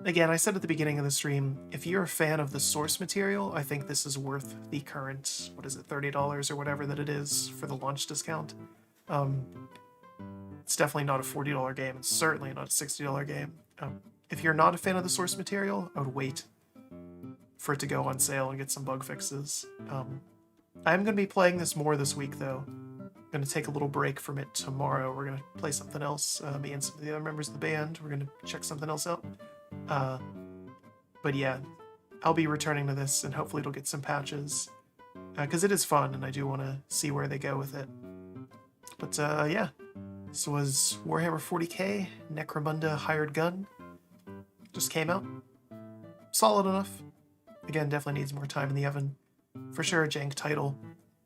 Again, I said at the beginning of the stream, if you're a fan of the source material, I think this is worth the current, what is it, $30 or whatever that it is for the launch discount. It's definitely not a $40 game. It's certainly not a $60 game. If you're not a fan of the source material, I would wait for it to go on sale and get some bug fixes. I'm going to be playing this more this week, though. I'm going to take a little break from it tomorrow. We're going to play something else. Me and some of the other members of the band. We're going to check something else out. But yeah, I'll be returning to this, and hopefully it'll get some patches. Because it is fun, and I do want to see where they go with it. But yeah, this was Warhammer 40k, Necromunda Hired Gun. Just came out. Solid enough. Again, definitely needs more time in the oven. For sure a jank title.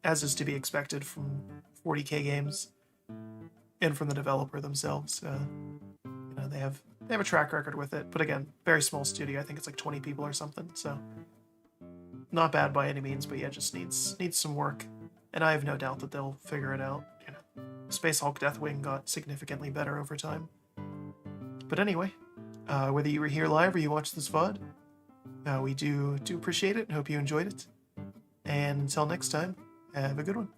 as is to be expected from 40K games and from the developer themselves. You know, they have a track record with it, but again, very small studio. I think it's like 20 people or something, so not bad by any means, but yeah, just needs some work. And I have no doubt that they'll figure it out. You know, Spacehulk Deathwing got significantly better over time. But anyway, whether you were here live or you watched this VOD, we do appreciate it and hope you enjoyed it. And until next time, have a good one.